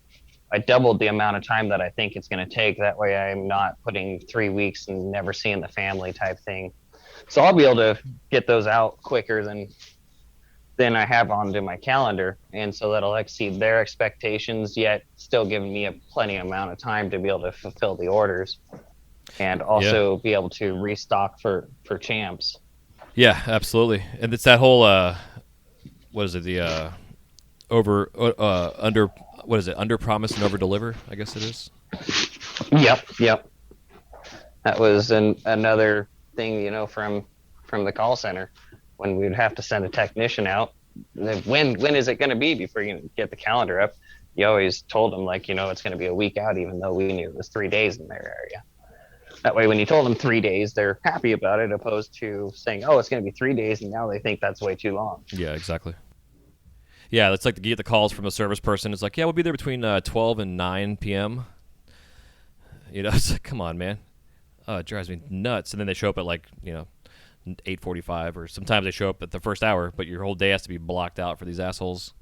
I doubled the amount of time that I think it's going to take. That way I'm not putting 3 weeks and never seeing the family type thing. So I'll be able to get those out quicker than I have onto my calendar. And so that'll exceed their expectations, yet still giving me a plenty amount of time to be able to fulfill the orders and also be able to restock for champs. Yeah, absolutely. And it's that whole, what is it? The under, what is it? Under promise and over deliver, I guess it is. Yep. That was another thing, from the call center. When we'd have to send a technician out, when is it going to be before you get the calendar up? You always told them, like, it's going to be a week out, even though we knew it was 3 days in their area. That way, when you told them 3 days, they're happy about it, opposed to saying, "Oh, it's going to be 3 days," and now they think that's way too long. Yeah, exactly. Yeah, it's like to get the calls from a service person. It's like, "Yeah, we'll be there between 12 and 9 p.m." It's like, come on, man. It drives me nuts. And then they show up at 8:45, or sometimes they show up at the first hour, but your whole day has to be blocked out for these assholes.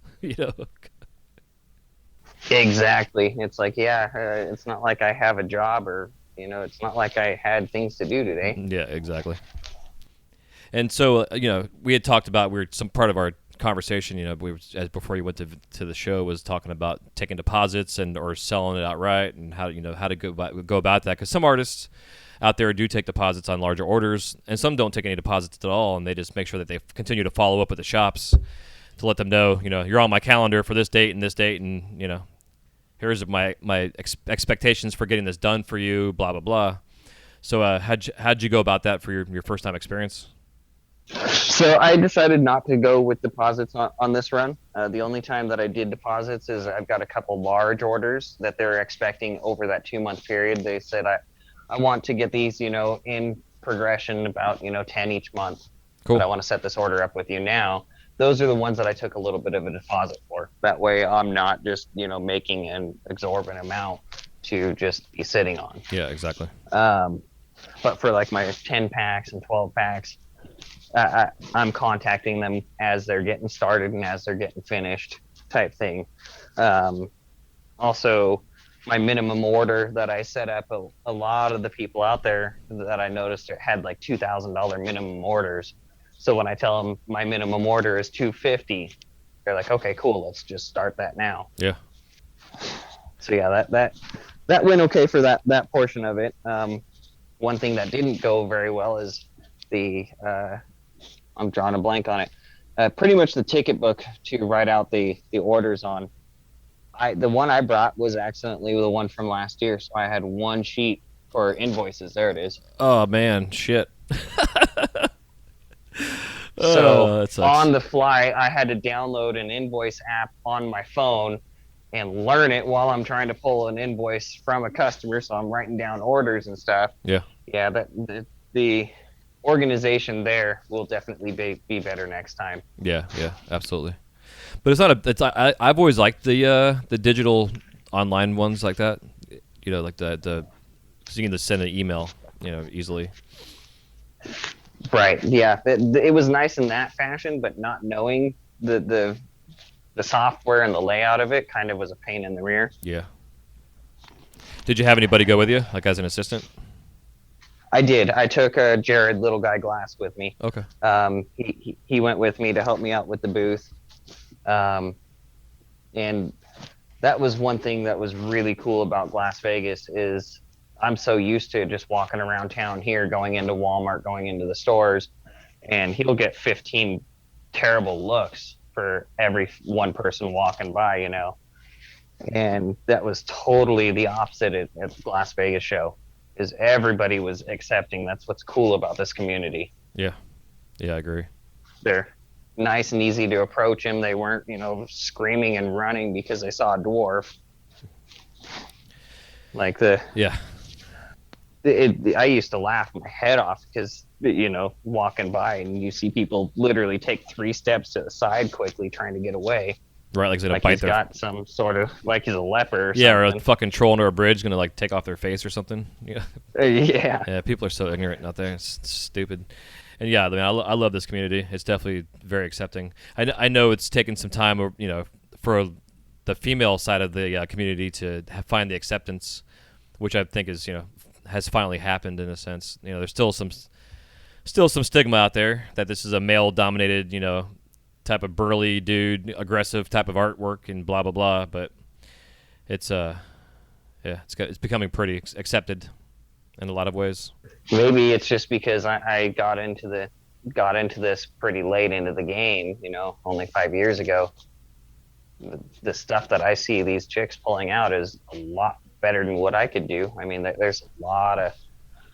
Exactly. It's like, it's not like I have a job, or it's not like I had things to do today. Yeah, exactly. And so we had talked about, some part of our conversation, before you went to the show, was talking about taking deposits or selling it outright, and how to go about that, because some artists out there do take deposits on larger orders, and some don't take any deposits at all, and they just make sure that they continue to follow up with the shops to let them know, you're on my calendar for this date and this date, and here's my expectations for getting this done for you, blah blah blah. So how'd you go about that for your first time experience? So I decided not to go with deposits on this run. The only time that I did deposits is I've got a couple large orders that they're expecting over that 2-month period. They said, I want to get these, in progression about, 10 each month. Cool. But I want to set this order up with you now. Those are the ones that I took a little bit of a deposit for. That way I'm not just, making an exorbitant amount to just be sitting on. Yeah, exactly. But for like my 10 packs and 12 packs, I'm contacting them as they're getting started and as they're getting finished type thing. Also, my minimum order that I set up, a lot of the people out there that I noticed had like $2,000 minimum orders. So when I tell them my minimum order is $250, they're like, okay, cool, let's just start that now. Yeah. So yeah, that went okay for that portion of it. One thing that didn't go very well is I'm drawing a blank on it. Pretty much the ticket book to write out the orders on. The one I brought was accidentally the one from last year, so I had one sheet for invoices. There it is. Oh man, shit. So on the fly, I had to download an invoice app on my phone and learn it while I'm trying to pull an invoice from a customer. So I'm writing down orders and stuff. Yeah. Yeah, the organization there will definitely be better next time. Yeah, absolutely. But I've always liked the digital online ones like that. Like the so you can just send an email, easily. Right. Yeah. It was nice in that fashion, but not knowing the software and the layout of it kind of was a pain in the rear. Yeah. Did you have anybody go with you, like as an assistant? I did. I took Jared, Little Guy Glass, with me. Okay. He went with me to help me out with the booth. And that was one thing that was really cool about Las Vegas is I'm so used to just walking around town here, going into Walmart, going into the stores, and he'll get 15 terrible looks for every one person walking by, And that was totally the opposite at the Las Vegas show, is everybody was accepting. That's what's cool about this community. Yeah. Yeah, I agree. They're nice and easy to approach him. They weren't, screaming and running because they saw a dwarf. Like I used to laugh my head off because, walking by and you see people literally take 3 steps to the side quickly trying to get away. Right, like he's got some sort of, like he's a leper or something. Yeah, or a fucking troll under a bridge going to take off their face or something. Yeah. Yeah. Yeah, people are so ignorant out there. It's stupid. And yeah, I love this community. It's definitely very accepting. I know it's taken some time, for the female side of the community to find the acceptance, which I think is, has finally happened in a sense. There's still some stigma out there that this is a male-dominated, type of burly dude, aggressive type of artwork and blah blah blah. But it's it's becoming pretty accepted in a lot of ways. Maybe it's just because I got into this pretty late into the game, only 5 years ago. The stuff that I see these chicks pulling out is a lot better than what I could do. I mean, there's a lot of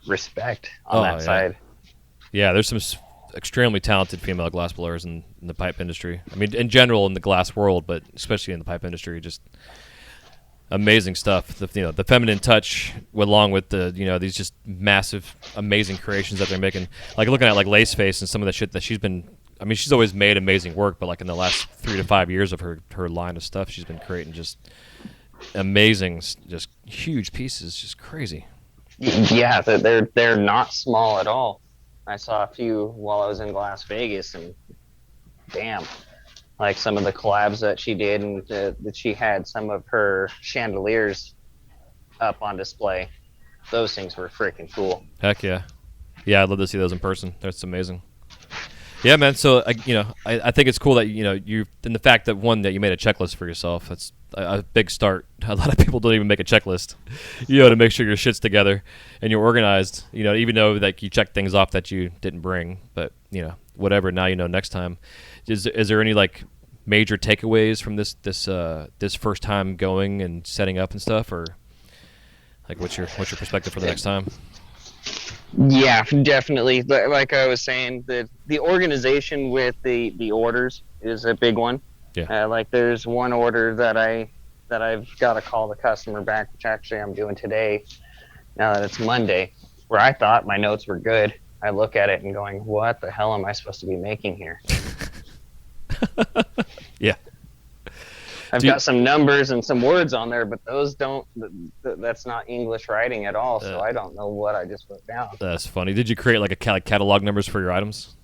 respect on that side. Yeah, there's some extremely talented female glass blowers in the pipe industry. I mean, in general in the glass world, but especially in the pipe industry, just amazing stuff. The feminine touch, along with these just massive, amazing creations that they're making. Like looking at like Laceface and some of the shit that she's been. I mean, she's always made amazing work, but like in the last 3 to 5 years of her line of stuff, she's been creating just amazing, just huge pieces, just crazy. Yeah, they're not small at all. I saw a few while I was in Las Vegas, and damn, like some of the collabs that she did, and that she had some of her chandeliers up on display. Those things were freaking cool. Heck yeah. Yeah, I'd love to see those in person. That's amazing. Yeah, man. So, I think it's cool that, you, and the fact that you made a checklist for yourself. That's a big start. A lot of people don't even make a checklist, to make sure your shit's together and you're organized, even though like you check things off that you didn't bring, but whatever. Now, next time, is there any like major takeaways from this first time going and setting up and stuff, or like what's your perspective for the next time? Yeah, definitely. Like I was saying, the organization with the orders is a big one. Yeah. Like there's one order that I've got to call the customer back, which actually I'm doing today. Now that it's Monday, where I thought my notes were good, I look at it and going, "What the hell am I supposed to be making here?" Yeah. I've got some numbers and some words on there, but those don't. That's not English writing at all, so I don't know what I just wrote down. That's funny. Did you create like a catalog numbers for your items?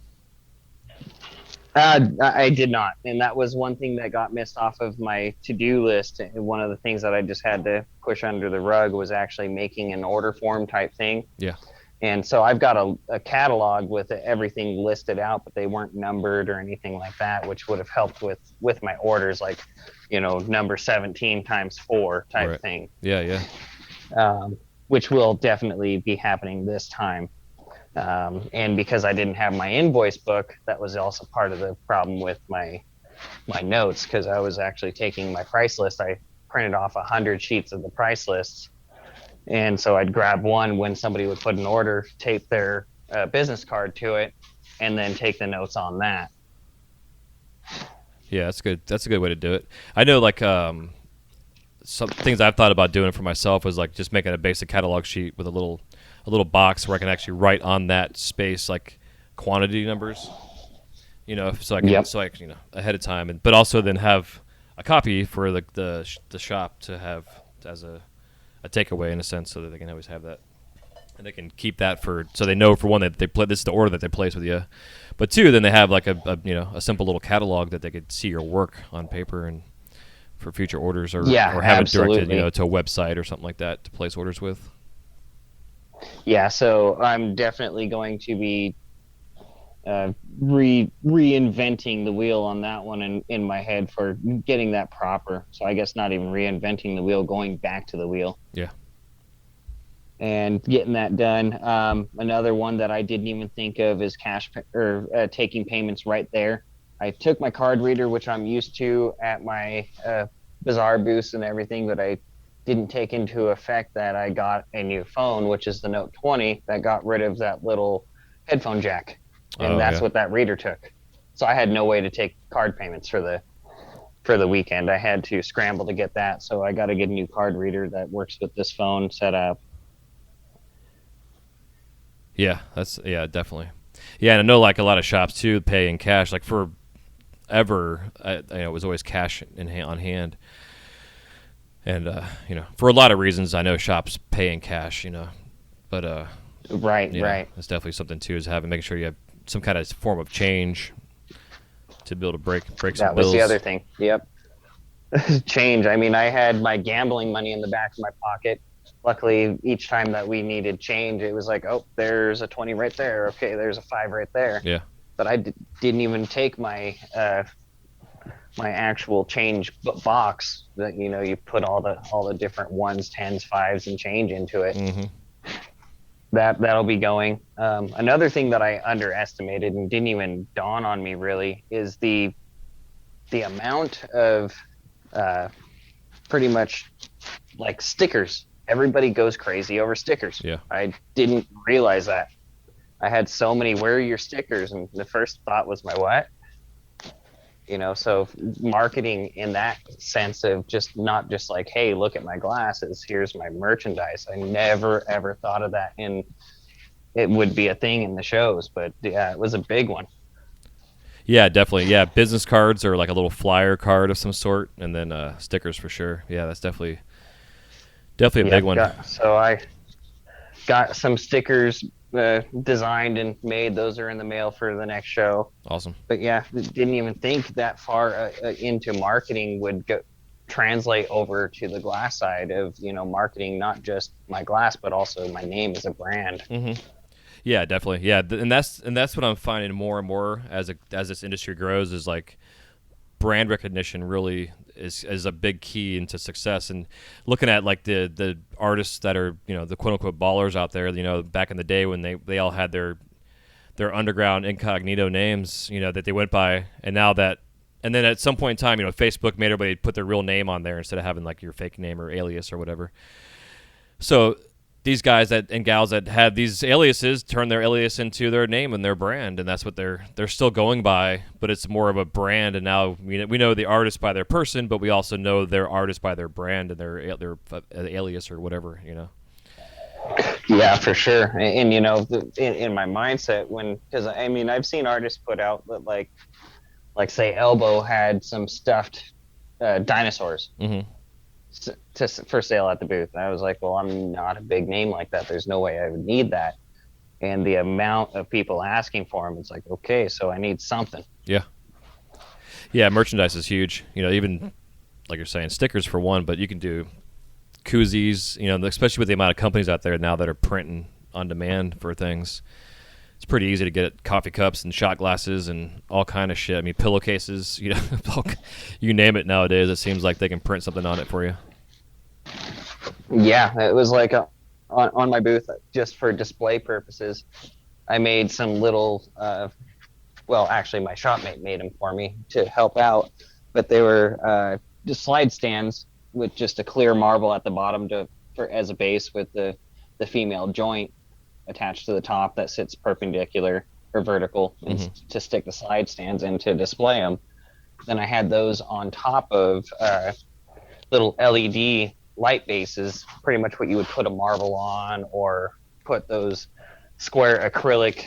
I did not, and that was one thing that got missed off of my to-do list. And one of the things that I just had to push under the rug was actually making an order form type thing. Yeah. And so I've got a catalog with everything listed out, but they weren't numbered or anything like that, which would have helped with my orders, like, number 17 times 4 type thing. Yeah. Which will definitely be happening this time. And because I didn't have my invoice book, that was also part of the problem with my notes, because I was actually taking my price list. I printed off 100 sheets of the price lists. And so I'd grab one when somebody would put an order, tape their business card to it, and then take the notes on that. Yeah, that's good. That's a good way to do it. I know, like, some things I've thought about doing for myself was like just making a basic catalog sheet with a little box where I can actually write on that space like quantity numbers, so I can ahead of time, but also then have a copy for the shop to have as a takeaway in a sense, so that they can always have that, and they can keep that so they know, for one, that this is the order that they place with you, but two, then they have like a simple little catalog that they could see your work on paper and for future orders, or have absolutely. it directed to a website or something like that to place orders with. Yeah, so I'm definitely going to be reinventing the wheel on that one in my head for getting that proper. So I guess not even reinventing the wheel, going back to the wheel. Yeah. And getting that done. Another one that I didn't even think of is taking payments right there. I took my card reader, which I'm used to at my Bazaar booths and everything, but I didn't take into effect that I got a new phone, which is the Note 20, that got rid of that little headphone jack. And that's what that reader took. So I had no way to take card payments for the weekend. I had to scramble to get that. So I got to get a new card reader that works with this phone set up. Yeah, definitely. Yeah, and I know like a lot of shops too pay in cash. Like forever, it was always cash on hand. And for a lot of reasons, I know shops pay in cash. But right. That's definitely something too, is making sure you have some kind of form of change to be able to break some bills. That was the other thing. Yep. Change. I mean, I had my gambling money in the back of my pocket. Luckily, each time that we needed change, it was like, oh, there's a 20 right there. Okay, there's a 5 right there. Yeah. But I didn't even take my my actual change box that you put all the different 1s, 10s, 5s, and change into it. Mm-hmm. That'll be going. Another thing that I underestimated and didn't even dawn on me really is the amount of pretty much like stickers. Everybody goes crazy over stickers. Yeah. I didn't realize that. I had so many, where are your stickers? And the first thought was, my what? So marketing in that sense of not just like, hey, look at my glasses, here's my merchandise. I never, ever thought of that. And it would be a thing in the shows, but yeah, it was a big one. Yeah, definitely. Yeah, business cards or like a little flyer card of some sort, and then stickers for sure. Yeah, that's definitely a big one. So I got some stickers designed and made. Those are in the mail for the next show. Awesome. But yeah, didn't even think that far into marketing would translate over to the glass side of marketing, not just my glass, but also my name as a brand. Mm-hmm. Yeah, definitely. Yeah, and that's what I'm finding more and more as this industry grows, is like brand recognition really is a big key into success. And looking at like the artists that are the quote unquote ballers out there, back in the day when they all had their underground incognito names that they went by, and now that And then at some point in time, Facebook made everybody put their real name on there instead of having like your fake name or alias or whatever. So these guys and gals that had these aliases turn their alias into their name and their brand, and that's what they're still going by, but it's more of a brand. And now we know the artist by their person, but we also know their artist by their brand and their alias or whatever. Yeah, for sure. And in my mindset, because I mean, I've seen artists put out that like say Elbow had some stuffed dinosaurs Mm-hmm. for sale at the booth. And I was like, well, I'm not a big name like that. There's no way I would need that. And the amount of people asking for them, it's like, okay, so I need something. Yeah. Yeah, merchandise is huge. Even like you're saying, stickers for one, but you can do koozies, especially with the amount of companies out there now that are printing on demand for things. It's pretty easy to get coffee cups and shot glasses and all kind of shit. I mean, pillowcases, you name it nowadays. It seems like they can print something on it for you. Yeah, it was like on my booth, just for display purposes, I made some little, well, actually my shopmate made them for me to help out, but they were just slide stands with just a clear marble at the bottom as a base with the female joint attached to the top that sits perpendicular or vertical, and to stick the slide stands in to display them. Then I had those on top of little LED light bases, pretty much what you would put a marble on, or put those square acrylic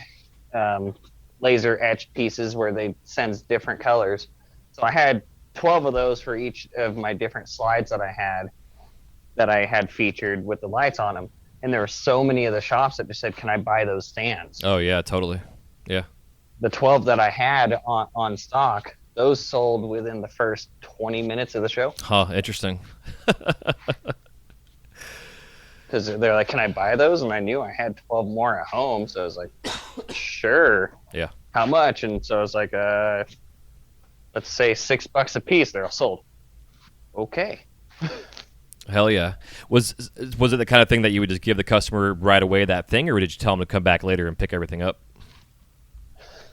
laser etched pieces where they sends different colors. So I had 12 of those for each of my different slides that I had featured with the lights on them. And there were so many of the shops that just said, can I buy those stands? Oh, yeah, totally. Yeah. The 12 that I had on stock, those sold within the first 20 minutes of the show. Huh, interesting. Because they're like, can I buy those? And I knew I had 12 more at home. So I was like, sure. Yeah. How much? And so I was like, let's say $6 a piece. They're all sold. Okay. Hell yeah. Was it the kind of thing that you would just give the customer right away that thing, or did you tell them to come back later and pick everything up?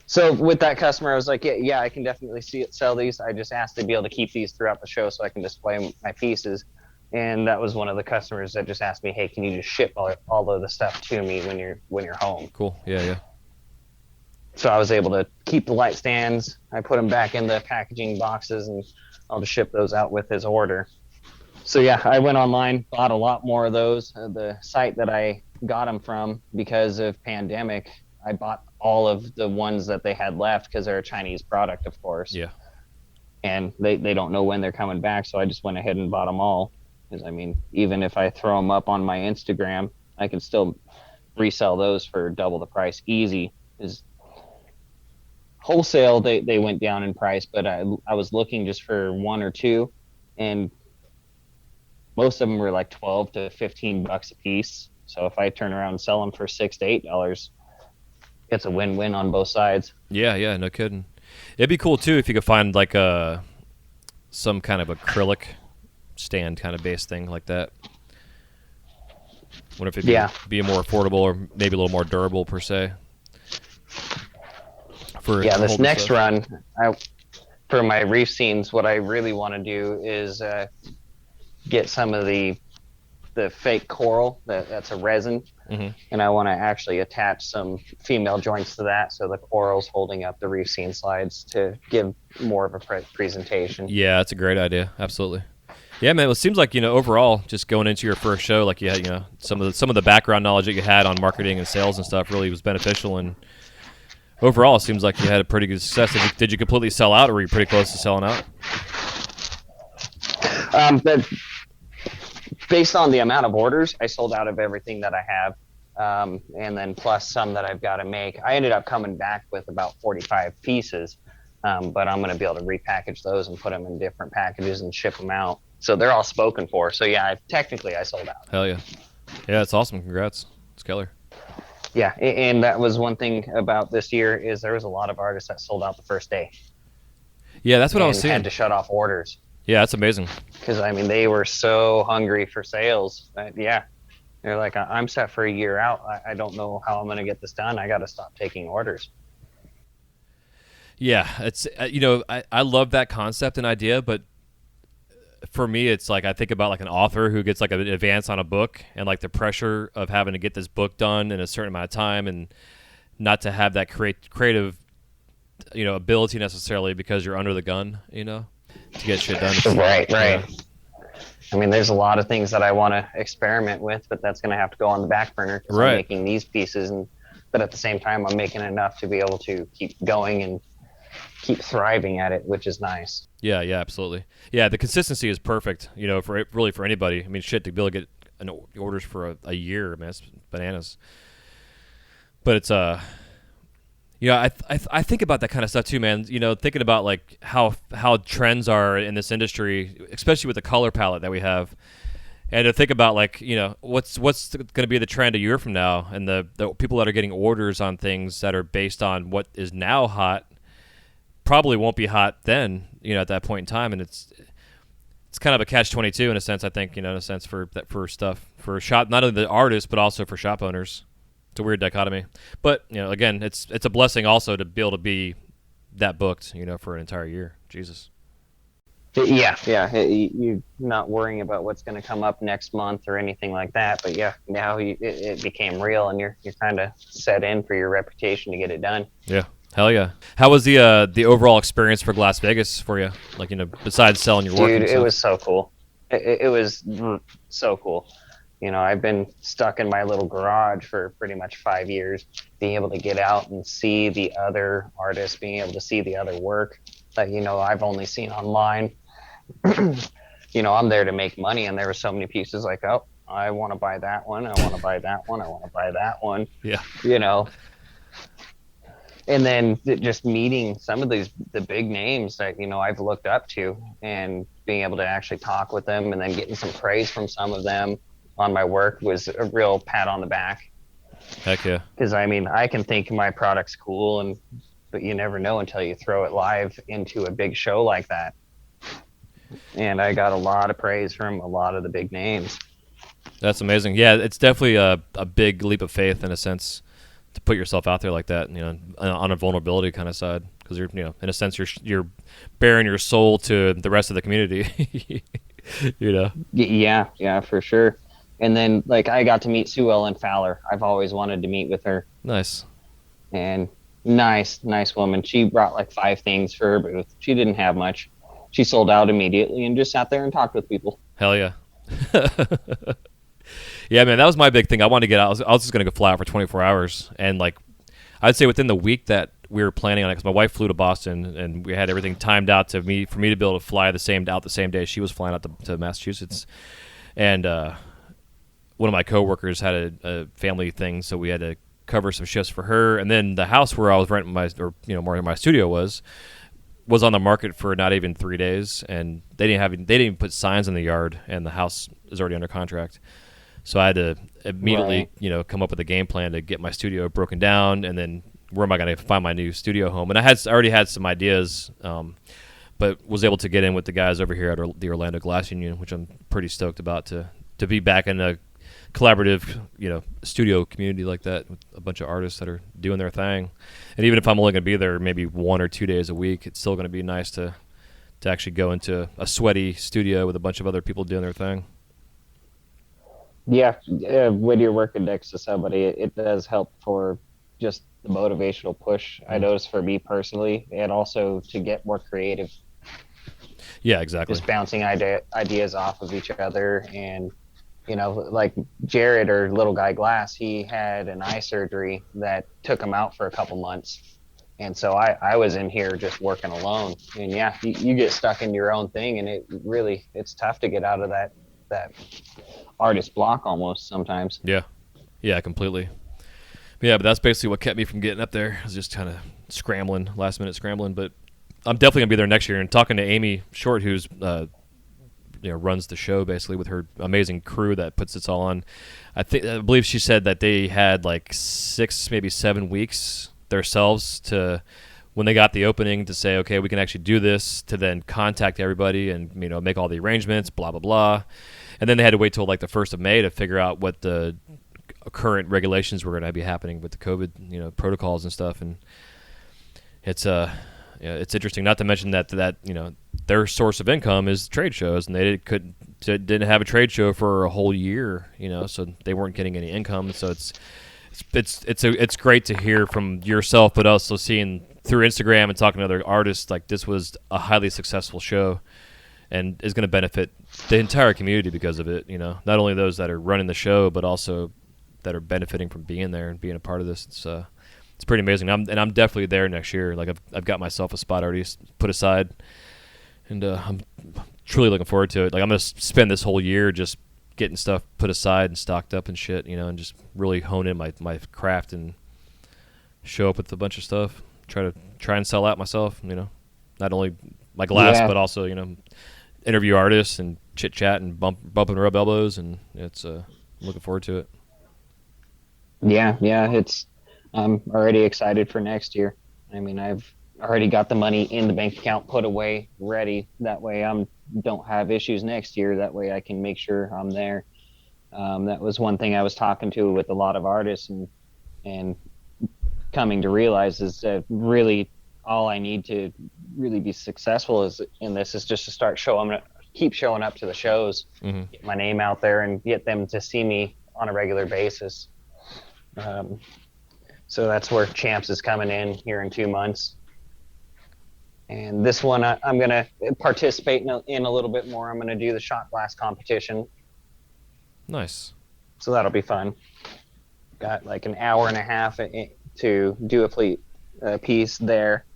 So with that customer, I was like, yeah, I can definitely sell these. I just asked to be able to keep these throughout the show so I can display my pieces. And that was one of the customers that just asked me, hey, can you just ship all of the stuff to me when you're home? Cool. Yeah. So I was able to keep the light stands. I put them back in the packaging boxes, and I'll just ship those out with his order. So yeah, I went online, bought a lot more of those. The site that I got them from, because of pandemic, I bought all of the ones that they had left because they're a Chinese product, of course. Yeah. And they don't know when they're coming back, so I just went ahead and bought them all. Because, I mean, even if I throw them up on my Instagram, I can still resell those for double the price easy. Because wholesale, they went down in price, but I was looking just for one or two, and most of them were like $12 to $15 a piece. So if I turn around and sell them for $6 to $8, it's a win-win on both sides. Yeah, no kidding. It'd be cool too if you could find like some kind of acrylic stand kind of base thing like that. Wonder if it'd be more affordable or maybe a little more durable per se. This next run, for my reef scenes, what I really want to do is get some of the fake coral that's a resin, and I want to actually attach some female joints to that, so the coral's holding up the reef scene slides to give more of a presentation. Yeah, that's a great idea. Absolutely. Yeah, man. Well, it seems like overall, just going into your first show, like you had some of the background knowledge that you had on marketing and sales and stuff really was beneficial, and overall, it seems like you had a pretty good success. Did you completely sell out, or were you pretty close to selling out? But based on the amount of orders, I sold out of everything that I have, and then plus some that I've got to make. I ended up coming back with about 45 pieces, but I'm going to be able to repackage those and put them in different packages and ship them out. So they're all spoken for. So yeah, technically I sold out. Hell yeah. Yeah, it's awesome. Congrats. It's killer. Yeah, and that was one thing about this year is there was a lot of artists that sold out the first day. Yeah, that's what I was seeing. Had to shut off orders. Yeah, that's amazing. Because, I mean, they were so hungry for sales. Yeah. They're like, I'm set for a year out. I don't know how I'm going to get this done. I got to stop taking orders. Yeah, it's I love that concept and idea, but for me, it's like I think about like an author who gets like an advance on a book and like the pressure of having to get this book done in a certain amount of time and not to have that creative, ability necessarily because you're under the gun, to get shit done. Right, Yeah. right. I mean, there's a lot of things that I want to experiment with, but that's going to have to go on the back burner because I'm Right. making these pieces, but at the same time, I'm making enough to be able to keep going and keep thriving at it, which is nice. Yeah, yeah, absolutely. Yeah, the consistency is perfect, for really for anybody. I mean, shit, to be able to get orders for a year, man, it's bananas. But it's I think about that kind of stuff too, man. Thinking about like how trends are in this industry, especially with the color palette that we have, and to think about like what's going to be the trend a year from now, and the people that are getting orders on things that are based on what is now hot probably won't be hot then, at that point in time, and it's kind of a catch-22 in a sense. I think in a sense for stuff for shop, not only the artists but also for shop owners. It's a weird dichotomy, but again, it's a blessing also to be able to be that booked, for an entire year. Jesus. Yeah, yeah. You're not worrying about what's going to come up next month or anything like that. But yeah, now it became real, and you're kind of set in for your reputation to get it done. Yeah, hell yeah. How was the overall experience for Las Vegas for you? Like besides selling your work, dude, it was so cool. It was so cool. I've been stuck in my little garage for pretty much 5 years. Being able to get out and see the other artists, being able to see the other work that I've only seen online. I'm there to make money, and there were so many pieces like, oh, I want to buy that one, I want to buy that one, I want to buy that one. Yeah. And then just meeting some of the big names that I've looked up to, and being able to actually talk with them, and then getting some praise from some of them on my work was a real pat on the back. Heck yeah. Because I can think my product's cool, but you never know until you throw it live into a big show like that. And I got a lot of praise from a lot of the big names. That's amazing. Yeah, it's definitely a big leap of faith in a sense to put yourself out there like that, on a vulnerability kind of side, because you're, in a sense, you're bearing your soul to the rest of the community. Yeah, for sure. And then like I got to meet Sue Ellen Fowler. I've always wanted to meet with her. Nice. And nice woman. She brought like 5 things for her booth. She didn't have much. She sold out immediately and just sat there and talked with people. Hell yeah. Yeah, man, that was my big thing. I wanted to get out. I was just going to go fly out for 24 hours. And, like, I'd say within the week that we were planning on it, because my wife flew to Boston, and we had everything timed out for me to be able to fly the same day she was flying out to Massachusetts. And one of my coworkers had a family thing, so we had to cover some shifts for her. And then the house where I was renting where my studio was on the market for not even 3 days, and they didn't even put signs in the yard, and the house is already under contract. So I had to immediately, come up with a game plan to get my studio broken down, and then where am I going to find my new studio home? And I already had some ideas, but was able to get in with the guys over here at the Orlando Glass Union, which I'm pretty stoked about to be back in a collaborative, studio community like that with a bunch of artists that are doing their thing. And even if I'm only going to be there maybe 1 or 2 days a week, it's still going to be nice to actually go into a sweaty studio with a bunch of other people doing their thing. Yeah, when you're working next to somebody, it does help for just the motivational push. I notice for me personally, and also to get more creative. Yeah, exactly. Just bouncing ideas off of each other. And like Jared or Little Guy Glass, he had an eye surgery that took him out for a couple months. And so I was in here just working alone. And yeah, you get stuck in your own thing, and it's tough to get out of that artist block almost sometimes. Yeah, completely. Yeah, but that's basically what kept me from getting up there. I was just kind of last minute scrambling. But I'm definitely gonna be there next year. And talking to Amy Short, who's runs the show basically with her amazing crew that puts this all on. I believe she said that they had like 6, maybe 7 weeks themselves to, when they got the opening, to say, okay, we can actually do this, to then contact everybody and make all the arrangements, blah blah blah. And then they had to wait till like the 1st of May to figure out what the current regulations were going to be happening with the COVID, protocols and stuff. And it's Yeah, it's interesting. Not to mention that their source of income is trade shows, and they didn't have a trade show for a whole year. So they weren't getting any income. So it's great to hear from yourself, but also seeing through Instagram and talking to other artists, like this was a highly successful show, and is going to benefit the entire community because of it. Not only those that are running the show, but also that are benefiting from being there and being a part of this. It's pretty amazing. I'm definitely there next year. Like I've got myself a spot already put aside, and I'm truly looking forward to it. Like I'm gonna spend this whole year just getting stuff put aside and stocked up and shit, and just really hone in my craft and show up with a bunch of stuff. Try and sell out myself. Not only my glass, but also interview artists and chit chat and bump and rub elbows, and it's I'm looking forward to it. Yeah, I'm already excited for next year. I mean, I've already got the money in the bank account put away, ready. That way don't have issues next year. That way I can make sure I'm there. That was one thing I was talking to with a lot of artists and coming to realize is that really all I need to really be successful in this is just to keep showing up to the shows, get my name out there and get them to see me on a regular basis. So that's where Champs is coming in here in 2 months. And this one, I'm going to participate in a little bit more. I'm going to do the shot glass competition. Nice. So that'll be fun. Got like an hour and a half to do a piece there.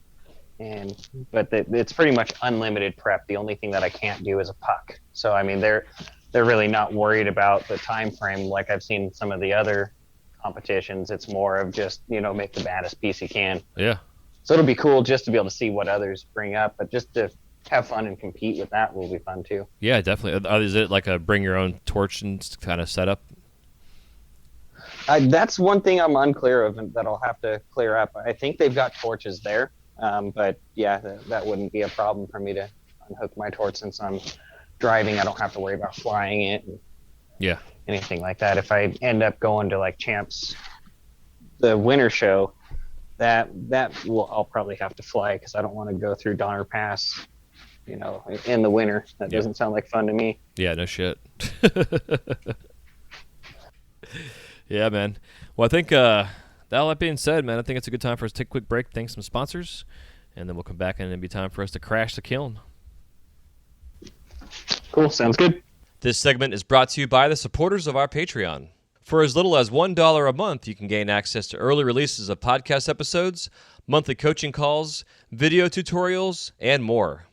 But it's pretty much unlimited prep. The only thing that I can't do is a puck. So, I mean, they're really not worried about the time frame like I've seen some of the other competitions. It's more of just make the baddest piece you can. Yeah. So it'll be cool just to be able to see what others bring up, but just to have fun and compete with that will be fun too. Yeah, definitely. Is it like a bring your own torch and kind of setup? That's one thing I'm unclear of and that I'll have to clear up. I think they've got torches there, but yeah, that wouldn't be a problem for me to unhook my torch since I'm driving. I don't have to worry about flying it. Yeah. Anything like that. If I end up going to like Champs, the winter show, I'll probably have to fly because I don't want to go through Donner Pass, in the winter. That doesn't sound like fun to me. Yeah, no shit. Yeah, man. Well, I think all that being said, man, I think it's a good time for us to take a quick break, thank some sponsors, and then we'll come back and it'll be time for us to crash the kiln. Cool, sounds good. This segment is brought to you by the supporters of our Patreon. For as little as $1 a month, you can gain access to early releases of podcast episodes, monthly coaching calls, video tutorials, and more.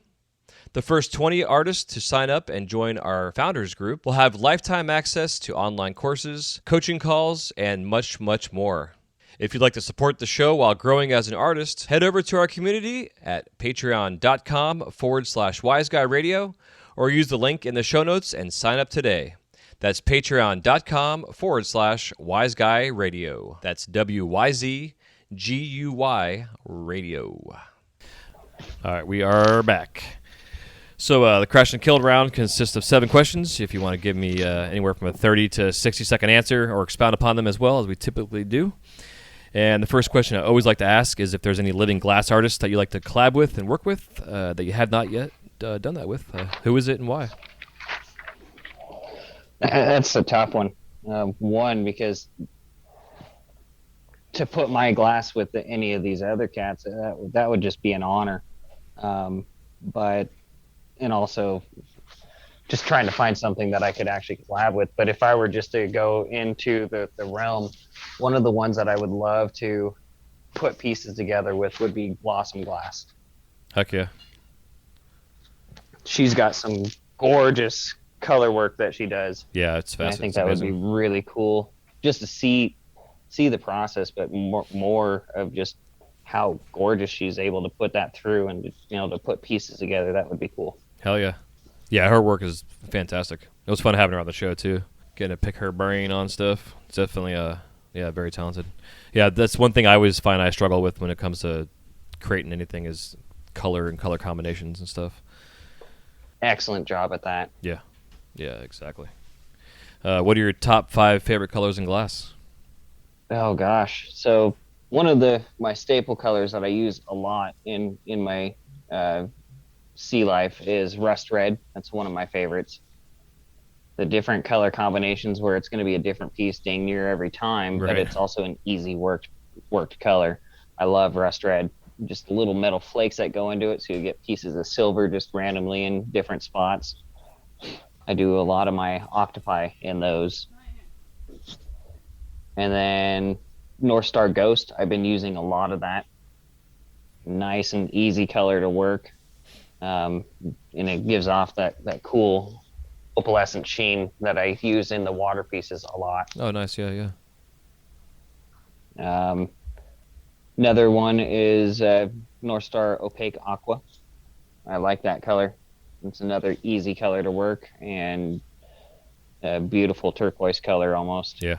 The first 20 artists to sign up and join our founders group will have lifetime access to online courses, coaching calls, and much, much more. If you'd like to support the show while growing as an artist, head over to our community at patreon.com/wiseguyradio or use the link in the show notes and sign up today. That's patreon.com/wiseguyradio. That's WYZGUY radio. All right, we are back. So the Crash and Kill round consists of 7 questions. If you want to give me anywhere from a 30 to 60-second answer or expound upon them as well, as we typically do. And the first question I always like to ask is if there's any living glass artists that you like to collab with and work with that you have not yet done that with. Who is it and why? That's a tough one. One, because to put my glass with any of these other cats, that would just be an honor. And also just trying to find something that I could actually collab with. But if I were just to go into the realm, one of the ones that I would love to put pieces together with would be Blossom Glass. Heck yeah. She's got some gorgeous color work that she does. Yeah, it's fascinating. I think that would be really cool just to see the process, but more of just how gorgeous she's able to put that through and to put pieces together. That would be cool. Hell yeah. Yeah, her work is fantastic. It was fun having her on the show too. Getting to pick her brain on stuff. It's definitely very talented. Yeah, that's one thing I always find I struggle with when it comes to creating anything is color and color combinations and stuff. Excellent job at that. Yeah, exactly. What are your top 5 favorite colors in glass? Oh gosh, so one of my staple colors that I use a lot in my sea life is rust red. That's one of my favorites. The different color combinations where it's going to be a different piece dang near every time, but Right. it's also an easy worked color. I love rust red. Just little metal flakes that go into it, so you get pieces of silver just randomly in different spots. I do a lot of my octopi in those. And then North Star Ghost, I've been using a lot of that. Nice and easy color to work. And it gives off that cool opalescent sheen that I use in the water pieces a lot. Oh, nice. Yeah, yeah. Another one is North Star Opaque Aqua. I like that color. It's another easy color to work and a beautiful turquoise color almost. Yeah.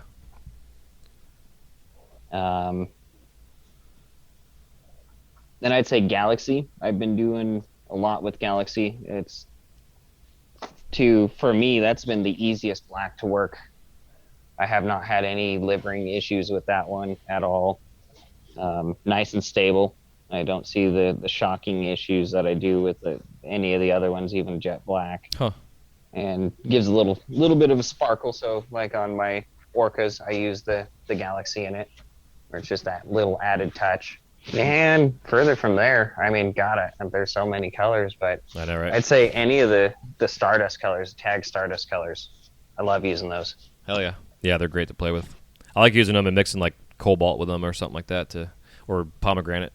Then I'd say Galaxy. I've been doing a lot with Galaxy. For me, that's been the easiest black to work. I have not had any livering issues with that one at all. Nice and stable. I don't see the shocking issues that I do with any of the other ones, even jet black. Huh. And gives a little bit of a sparkle. So like on my orcas, I use the Galaxy in it, where it's just that little added touch. And further from there, I mean, there's so many colors, but I know, right? I'd say any of the Stardust colors, tag Stardust colors. I love using those. Hell yeah. Yeah, they're great to play with. I like using them and mixing like cobalt with them or something like that or pomegranate.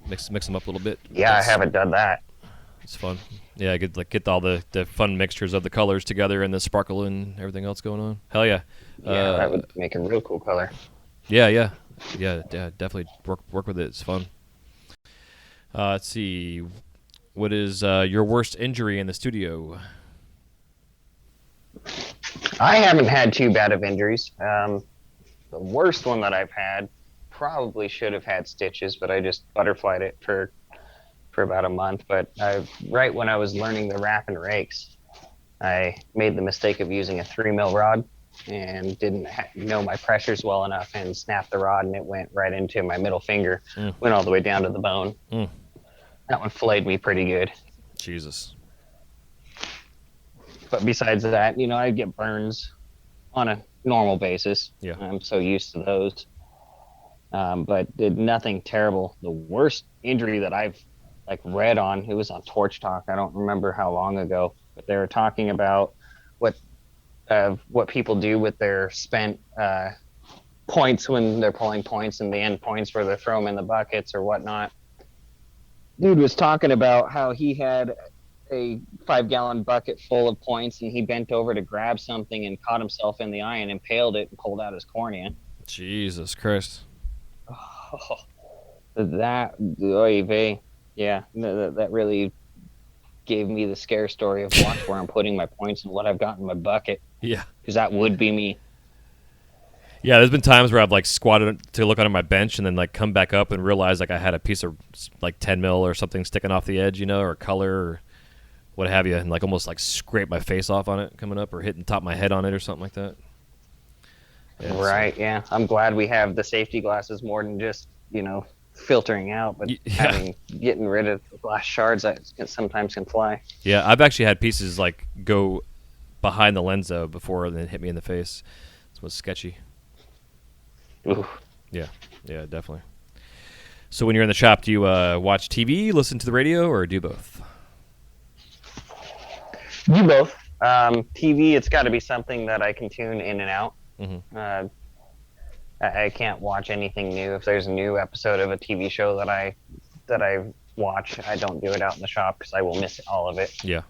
Mix them up a little bit. Yeah, I haven't done that. It's fun. Yeah, get all the fun mixtures of the colors together and the sparkle and everything else going on. Hell yeah. Yeah, that would make a real cool color. Yeah. Definitely work with it. It's fun. Let's see. What is your worst injury in the studio? I haven't had too bad of injuries. The worst one that I've had probably should have had stitches, but I just butterflied it for about a month. But right when I was learning the wrap and rakes, I made the mistake of using a 3 mil rod and didn't know my pressures well enough and snapped the rod, and it went right into my middle finger, went all the way down to the bone. That one filleted me pretty good. Jesus. But besides that, I get burns on a normal basis. Yeah. I'm so used to those. But did nothing terrible. The worst injury that I've read on, it was on Torch Talk. I don't remember how long ago, but they were talking about what people do with their spent points when they're pulling points and the end points where they throw them in the buckets or whatnot. Dude was talking about how he had a 5-gallon bucket full of points and he bent over to grab something and caught himself in the eye and impaled it and pulled out his cornea. Jesus Christ. Oh, oy vey. Yeah, that really gave me the scare story of watch where I'm putting my points and what I've got in my bucket. Yeah. Because that would be me. Yeah, there's been times where I've squatted to look under my bench and then come back up and realize I had a piece of 10 mil or something sticking off the edge, or color or what have you, and almost scrape my face off on it coming up or hitting the top of my head on it or something like that. Yeah, right, yeah. I'm glad we have the safety glasses more than just, filtering out, but getting rid of the glass shards that sometimes can fly. Yeah, I've actually had pieces go behind the lens though before and then hit me in the face. It was sketchy. Ooh. Yeah, definitely. So when you're in the shop, do you watch TV, listen to the radio, or do both? Do both. TV, it's got to be something that I can tune in and out. Mm-hmm. I can't watch anything new. If there's a new episode of a TV show that I watch, I don't do it out in the shop because I will miss all of it. Yeah.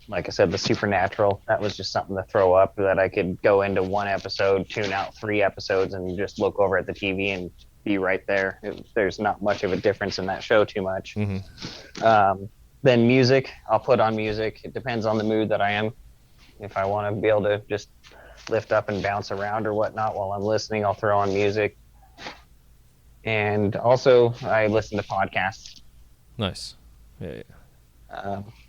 Like I said, the Supernatural, that was just something to throw up that I could go into one episode, tune out 3 episodes, and just look over at the TV and be right there. There's not much of a difference in that show too much. Mm-hmm. Then music, I'll put on music. It depends on the mood that I am. If I want to be able to just lift up and bounce around or whatnot while I'm listening, I'll throw on music. And also, I listen to podcasts. Nice. Yeah.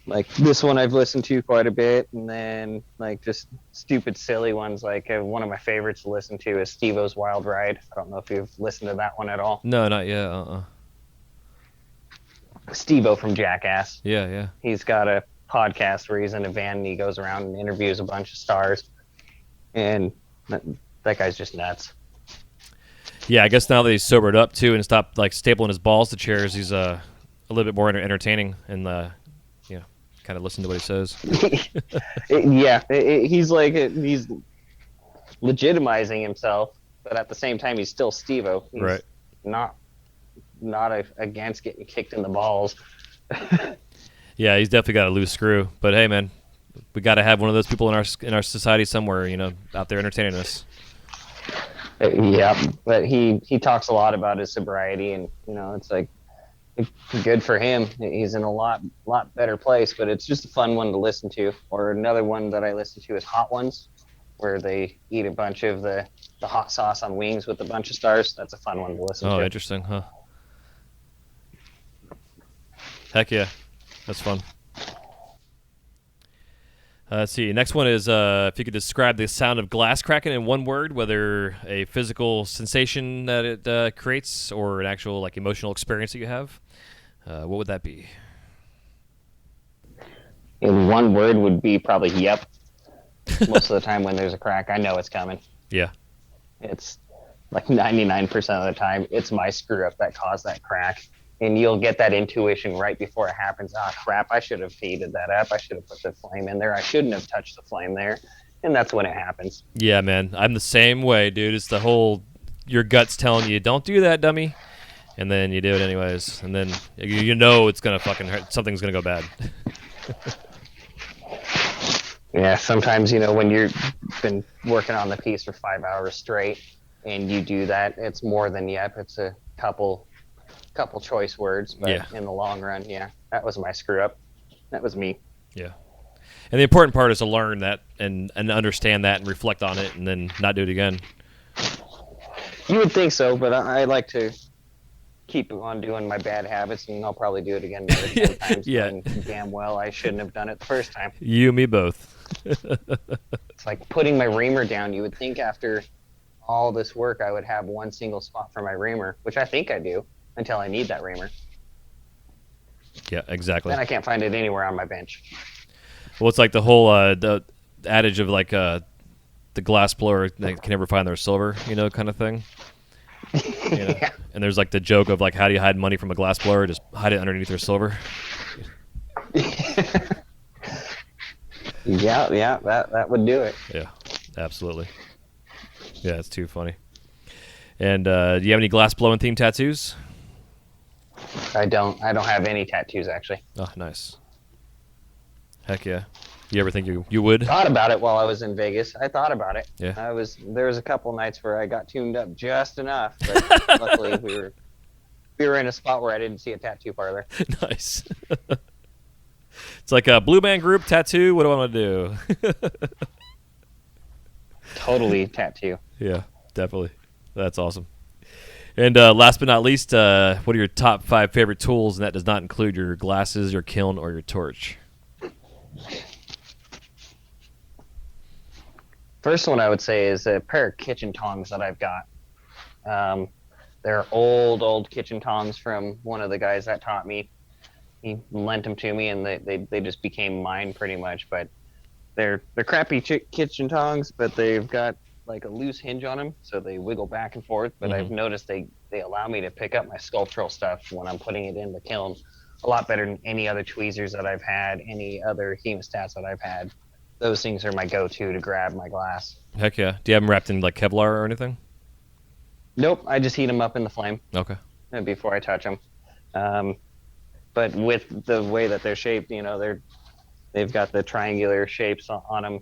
Like this one I've listened to quite a bit, and then like just stupid silly ones. Like one of my favorites to listen to is Steve-O's Wild Ride. I don't know if you've listened to that one at all. No, not yet. Steve-O from Jackass. Yeah, yeah. He's got a podcast where he's in a van and he goes around and interviews a bunch of stars, and that guy's just nuts. Yeah, I guess now that he's sobered up too and stopped like stapling his balls to chairs, he's a little bit more entertaining and kind of listen to what he says. He's like he's legitimizing himself, but at the same time he's still Steve-O. He's right. Not against getting kicked in the balls. Yeah, he's definitely got a loose screw. But hey, man, we got to have one of those people in our society somewhere, out there entertaining us. Yeah, but he talks a lot about his sobriety, and it's like good for him. He's in a lot better place, but it's just a fun one to listen to. Or another one that I listen to is Hot Ones, where they eat a bunch of the hot sauce on wings with a bunch of stars. That's a fun one to listen to. Oh, interesting, huh? Heck yeah, that's fun. Let's see. Next one is if you could describe the sound of glass cracking in one word, whether a physical sensation that it creates or an actual like emotional experience that you have, what would that be? In one word would be probably yep. Most of the time when there's a crack, I know it's coming. Yeah. It's like 99% of the time, it's my screw up that caused that crack. And you'll get that intuition right before it happens. Ah, crap, I should have heated that up. I should have put the flame in there. I shouldn't have touched the flame there. And that's when it happens. Yeah, man. I'm the same way, dude. It's the whole, your gut's telling you, don't do that, dummy. And then you do it anyways. And then it's going to fucking hurt. Something's going to go bad. Yeah, sometimes, when you've been working on the piece for 5 hours straight and you do that, it's more than yep. It's a couple choice words, but in the long run, that was my screw up. That was me. Yeah. And the important part is to learn that and understand that and reflect on it and then not do it again. You would think so, but I like to keep on doing my bad habits, and I'll probably do it again another 10 times. Yeah. Damn well I shouldn't have done it the first time. You and me both. It's like putting my reamer down. You would think after all this work I would have one single spot for my reamer, which I think I do. Until I need that reamer. Yeah, exactly. Then I can't find it anywhere on my bench. Well, it's like the whole the adage of like the glass blower they can never find their silver, kind of thing. Yeah. And there's like the joke of like, how do you hide money from a glass blower? Just hide it underneath their silver. Yeah, that would do it. Yeah, absolutely. Yeah, it's too funny. And do you have any glass blowing themed tattoos? I don't have any tattoos, actually. Oh, nice. Heck yeah. You ever think you would? Thought about it while I was in Vegas. I thought about it. Yeah. There was a couple nights where I got tuned up just enough, but luckily we were in a spot where I didn't see a tattoo parlor. Nice. It's like a Blue Man Group tattoo. What do I want to do? Totally tattoo. Yeah, definitely. That's awesome. And last but not least, what are your top 5 favorite tools? And that does not include your glasses, your kiln, or your torch. First one I would say is a pair of kitchen tongs that I've got. They're old kitchen tongs from one of the guys that taught me. He lent them to me, and they just became mine pretty much. But they're crappy kitchen tongs, but they've got like a loose hinge on them, so they wiggle back and forth. But I've noticed they allow me to pick up my sculptural stuff when I'm putting it in the kiln a lot better than any other tweezers that I've had, any other hemostats that I've had. Those things are my go-to to grab my glass. Heck yeah. Do you have them wrapped in like Kevlar or anything? Nope, I just heat them up in the flame. Okay. Before I touch them. But with the way that they're shaped, they've got the triangular shapes on them,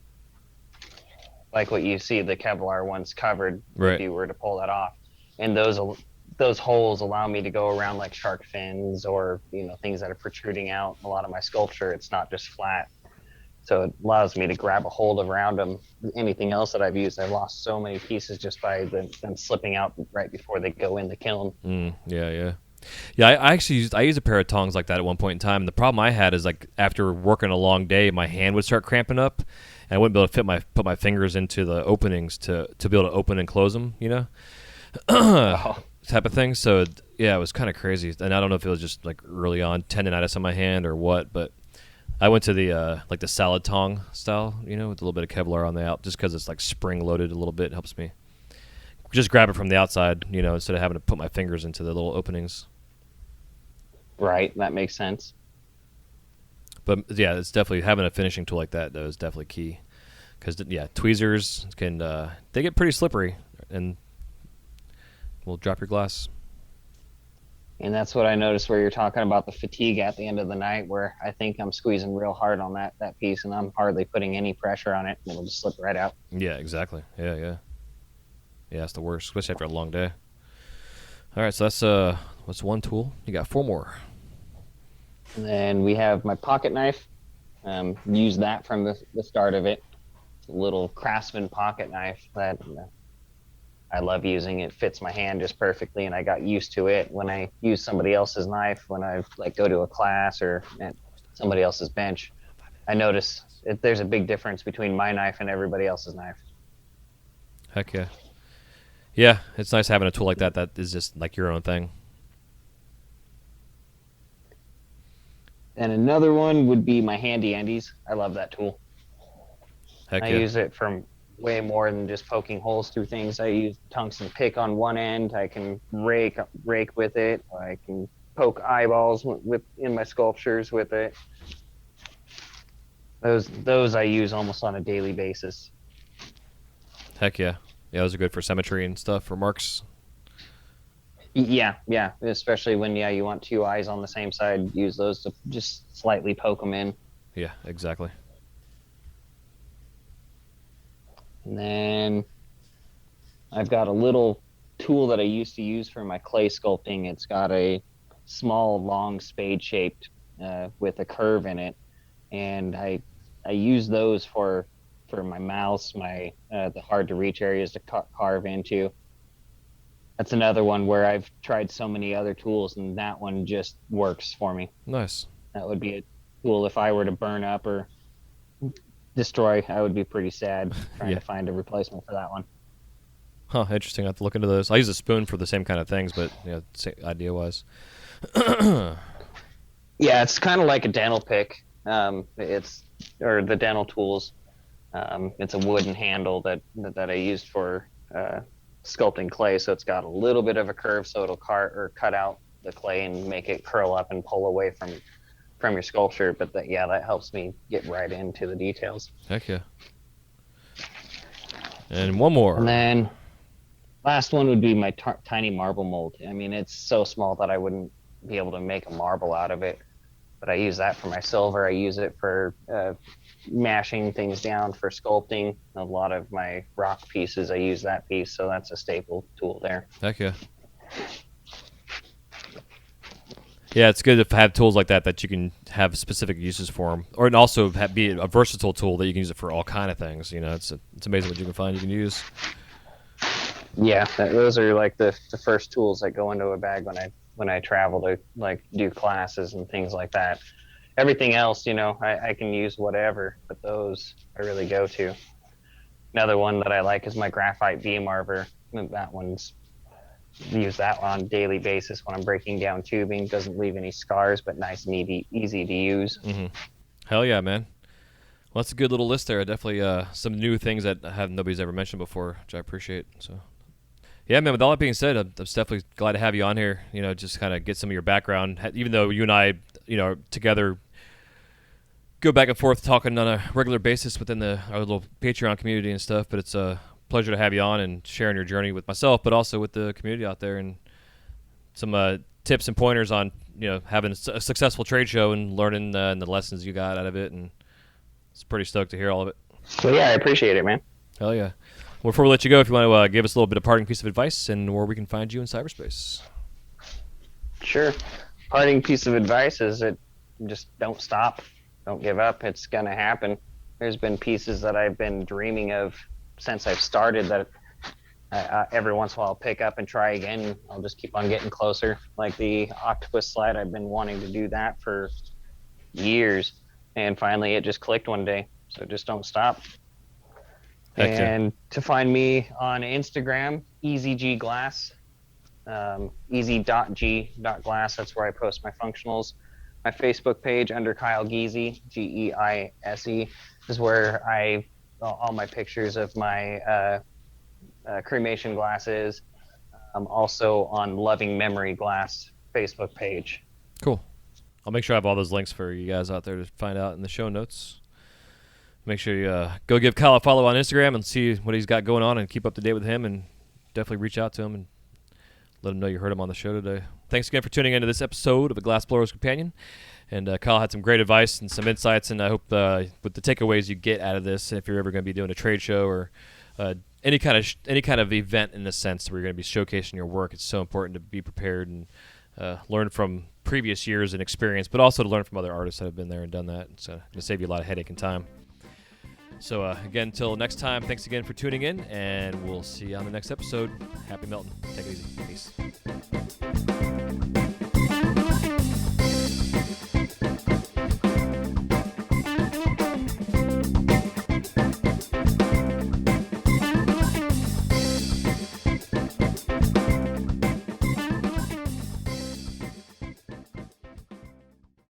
like what you see the Kevlar ones covered. Right. If you were to pull that off, and those holes allow me to go around like shark fins or things that are protruding out. A lot of my sculpture, it's not just flat, so it allows me to grab a hold around them. Anything else that I've used, I've lost so many pieces just by them slipping out right before they go in the kiln. Yeah. Yeah, I actually used a pair of tongs like that at one point in time. And the problem I had is like after working a long day, my hand would start cramping up, and I wouldn't be able to put my fingers into the openings to be able to open and close them. Oh, Type of thing. So yeah, it was kind of crazy. And I don't know if it was just like early on tendonitis on my hand or what, but I went to the like the salad tong style, with a little bit of Kevlar on the out, just because it's like spring loaded a little bit. It helps me just grab it from the outside, instead of having to put my fingers into the little openings. right. That makes sense. But yeah, it's definitely having a finishing tool like that though is definitely key, because yeah, tweezers can they get pretty slippery and will drop your glass. And that's what I noticed where you're talking about the fatigue at the end of the night, where I think I'm squeezing real hard on that piece, and I'm hardly putting any pressure on it, and it'll just slip right out. Yeah, exactly. Yeah, it's the worst, especially after a long day. All right, so that's one tool. You got four more. And then we have my pocket knife. Use that from the start of it. It's a little Craftsman pocket knife that I love using. It fits my hand just perfectly, and I got used to it when I use somebody else's knife when I like go to a class or at somebody else's bench. I notice there's a big difference between my knife and everybody else's knife. Heck yeah. Yeah, it's nice having a tool like that is just like your own thing. And another one would be my handy andies. I love that tool. Heck I yeah. use it for way more than just poking holes through things. I use tungsten pick on one end. I can rake with it. I can poke eyeballs in my sculptures with it. Those I use almost on a daily basis. Heck yeah. Yeah, those are good for symmetry and stuff, for marks. Yeah, especially when you want two eyes on the same side. Use those to just slightly poke them in. Yeah, exactly. And then I've got a little tool that I used to use for my clay sculpting. It's got a small, long spade shaped with a curve in it, and I use those for my mouse, my the hard to reach areas to carve into. That's another one where I've tried so many other tools, and that one just works for me. Nice. That would be a tool if I were to burn up or destroy. I would be pretty sad trying to find a replacement for that one. Huh, interesting. I have to look into those. I use a spoon for the same kind of things, but same idea wise. Yeah, it's kind of like a dental pick. Or the dental tools. It's a wooden handle that I used for sculpting clay, so it's got a little bit of a curve, so it'll cut out the clay and make it curl up and pull away from your sculpture. But that helps me get right into the details. Heck yeah. And one more. And then last one would be my tiny marble mold. I mean, it's so small that I wouldn't be able to make a marble out of it, but I use that for my silver. I use it for mashing things down for sculpting. A lot of my rock pieces, I use that piece, so that's a staple tool there. Heck yeah. Yeah, it's good to have tools like that you can have specific uses for them, or also be a versatile tool that you can use it for all kind of things. It's amazing what you can find you can use. Yeah, those are like the first tools that go into a bag when I travel to like do classes and things like that. Everything else, I can use whatever, but those I really go to. Another one that I like is my graphite beam arbor. Use that one on a daily basis when I'm breaking down tubing. Doesn't leave any scars, but nice and easy to use. Mm-hmm. Hell yeah, man. Well, that's a good little list there. Definitely some new things that nobody's ever mentioned before, which I appreciate. So, yeah, man, with all that being said, I'm definitely glad to have you on here, just kind of get some of your background. Even though you and I, together go back and forth talking on a regular basis within our little Patreon community and stuff, but it's a pleasure to have you on and sharing your journey with myself, but also with the community out there, and some tips and pointers on, having a successful trade show and learning and the lessons you got out of it, and it's pretty stoked to hear all of it. So, yeah, I appreciate it, man. Hell yeah. Well, before we let you go, if you want to give us a little bit of parting piece of advice and where we can find you in cyberspace. Sure. Parting piece of advice is that just don't stop. Don't give up. It's going to happen. There's been pieces that I've been dreaming of since I've started that Every once in a while I'll pick up and try again. I'll just keep on getting closer. Like the octopus slide, I've been wanting to do that for years, and finally it just clicked one day. So just don't stop. Heck yeah. And to find me on Instagram, easyglass, easy.g.glass. That's where I post my functionals. My Facebook page under Kyle Geise, Geise, is where all my pictures of my cremation glasses. Also on Loving Memory Glass Facebook page. Cool. I'll make sure I have all those links for you guys out there to find out in the show notes. Make sure you go give Kyle a follow on Instagram and see what he's got going on and keep up to date with him, and definitely reach out to him and let him know you heard him on the show today. Thanks again for tuning into this episode of A Glassblower's Companion. And Kyle had some great advice and some insights, and I hope with the takeaways you get out of this, if you're ever going to be doing a trade show or any kind of event in a sense where you're going to be showcasing your work, it's so important to be prepared and learn from previous years and experience, but also to learn from other artists that have been there and done that. It's going to save you a lot of headache and time. So again, until next time, thanks again for tuning in, and we'll see you on the next episode. Happy melting. Take it easy. Peace.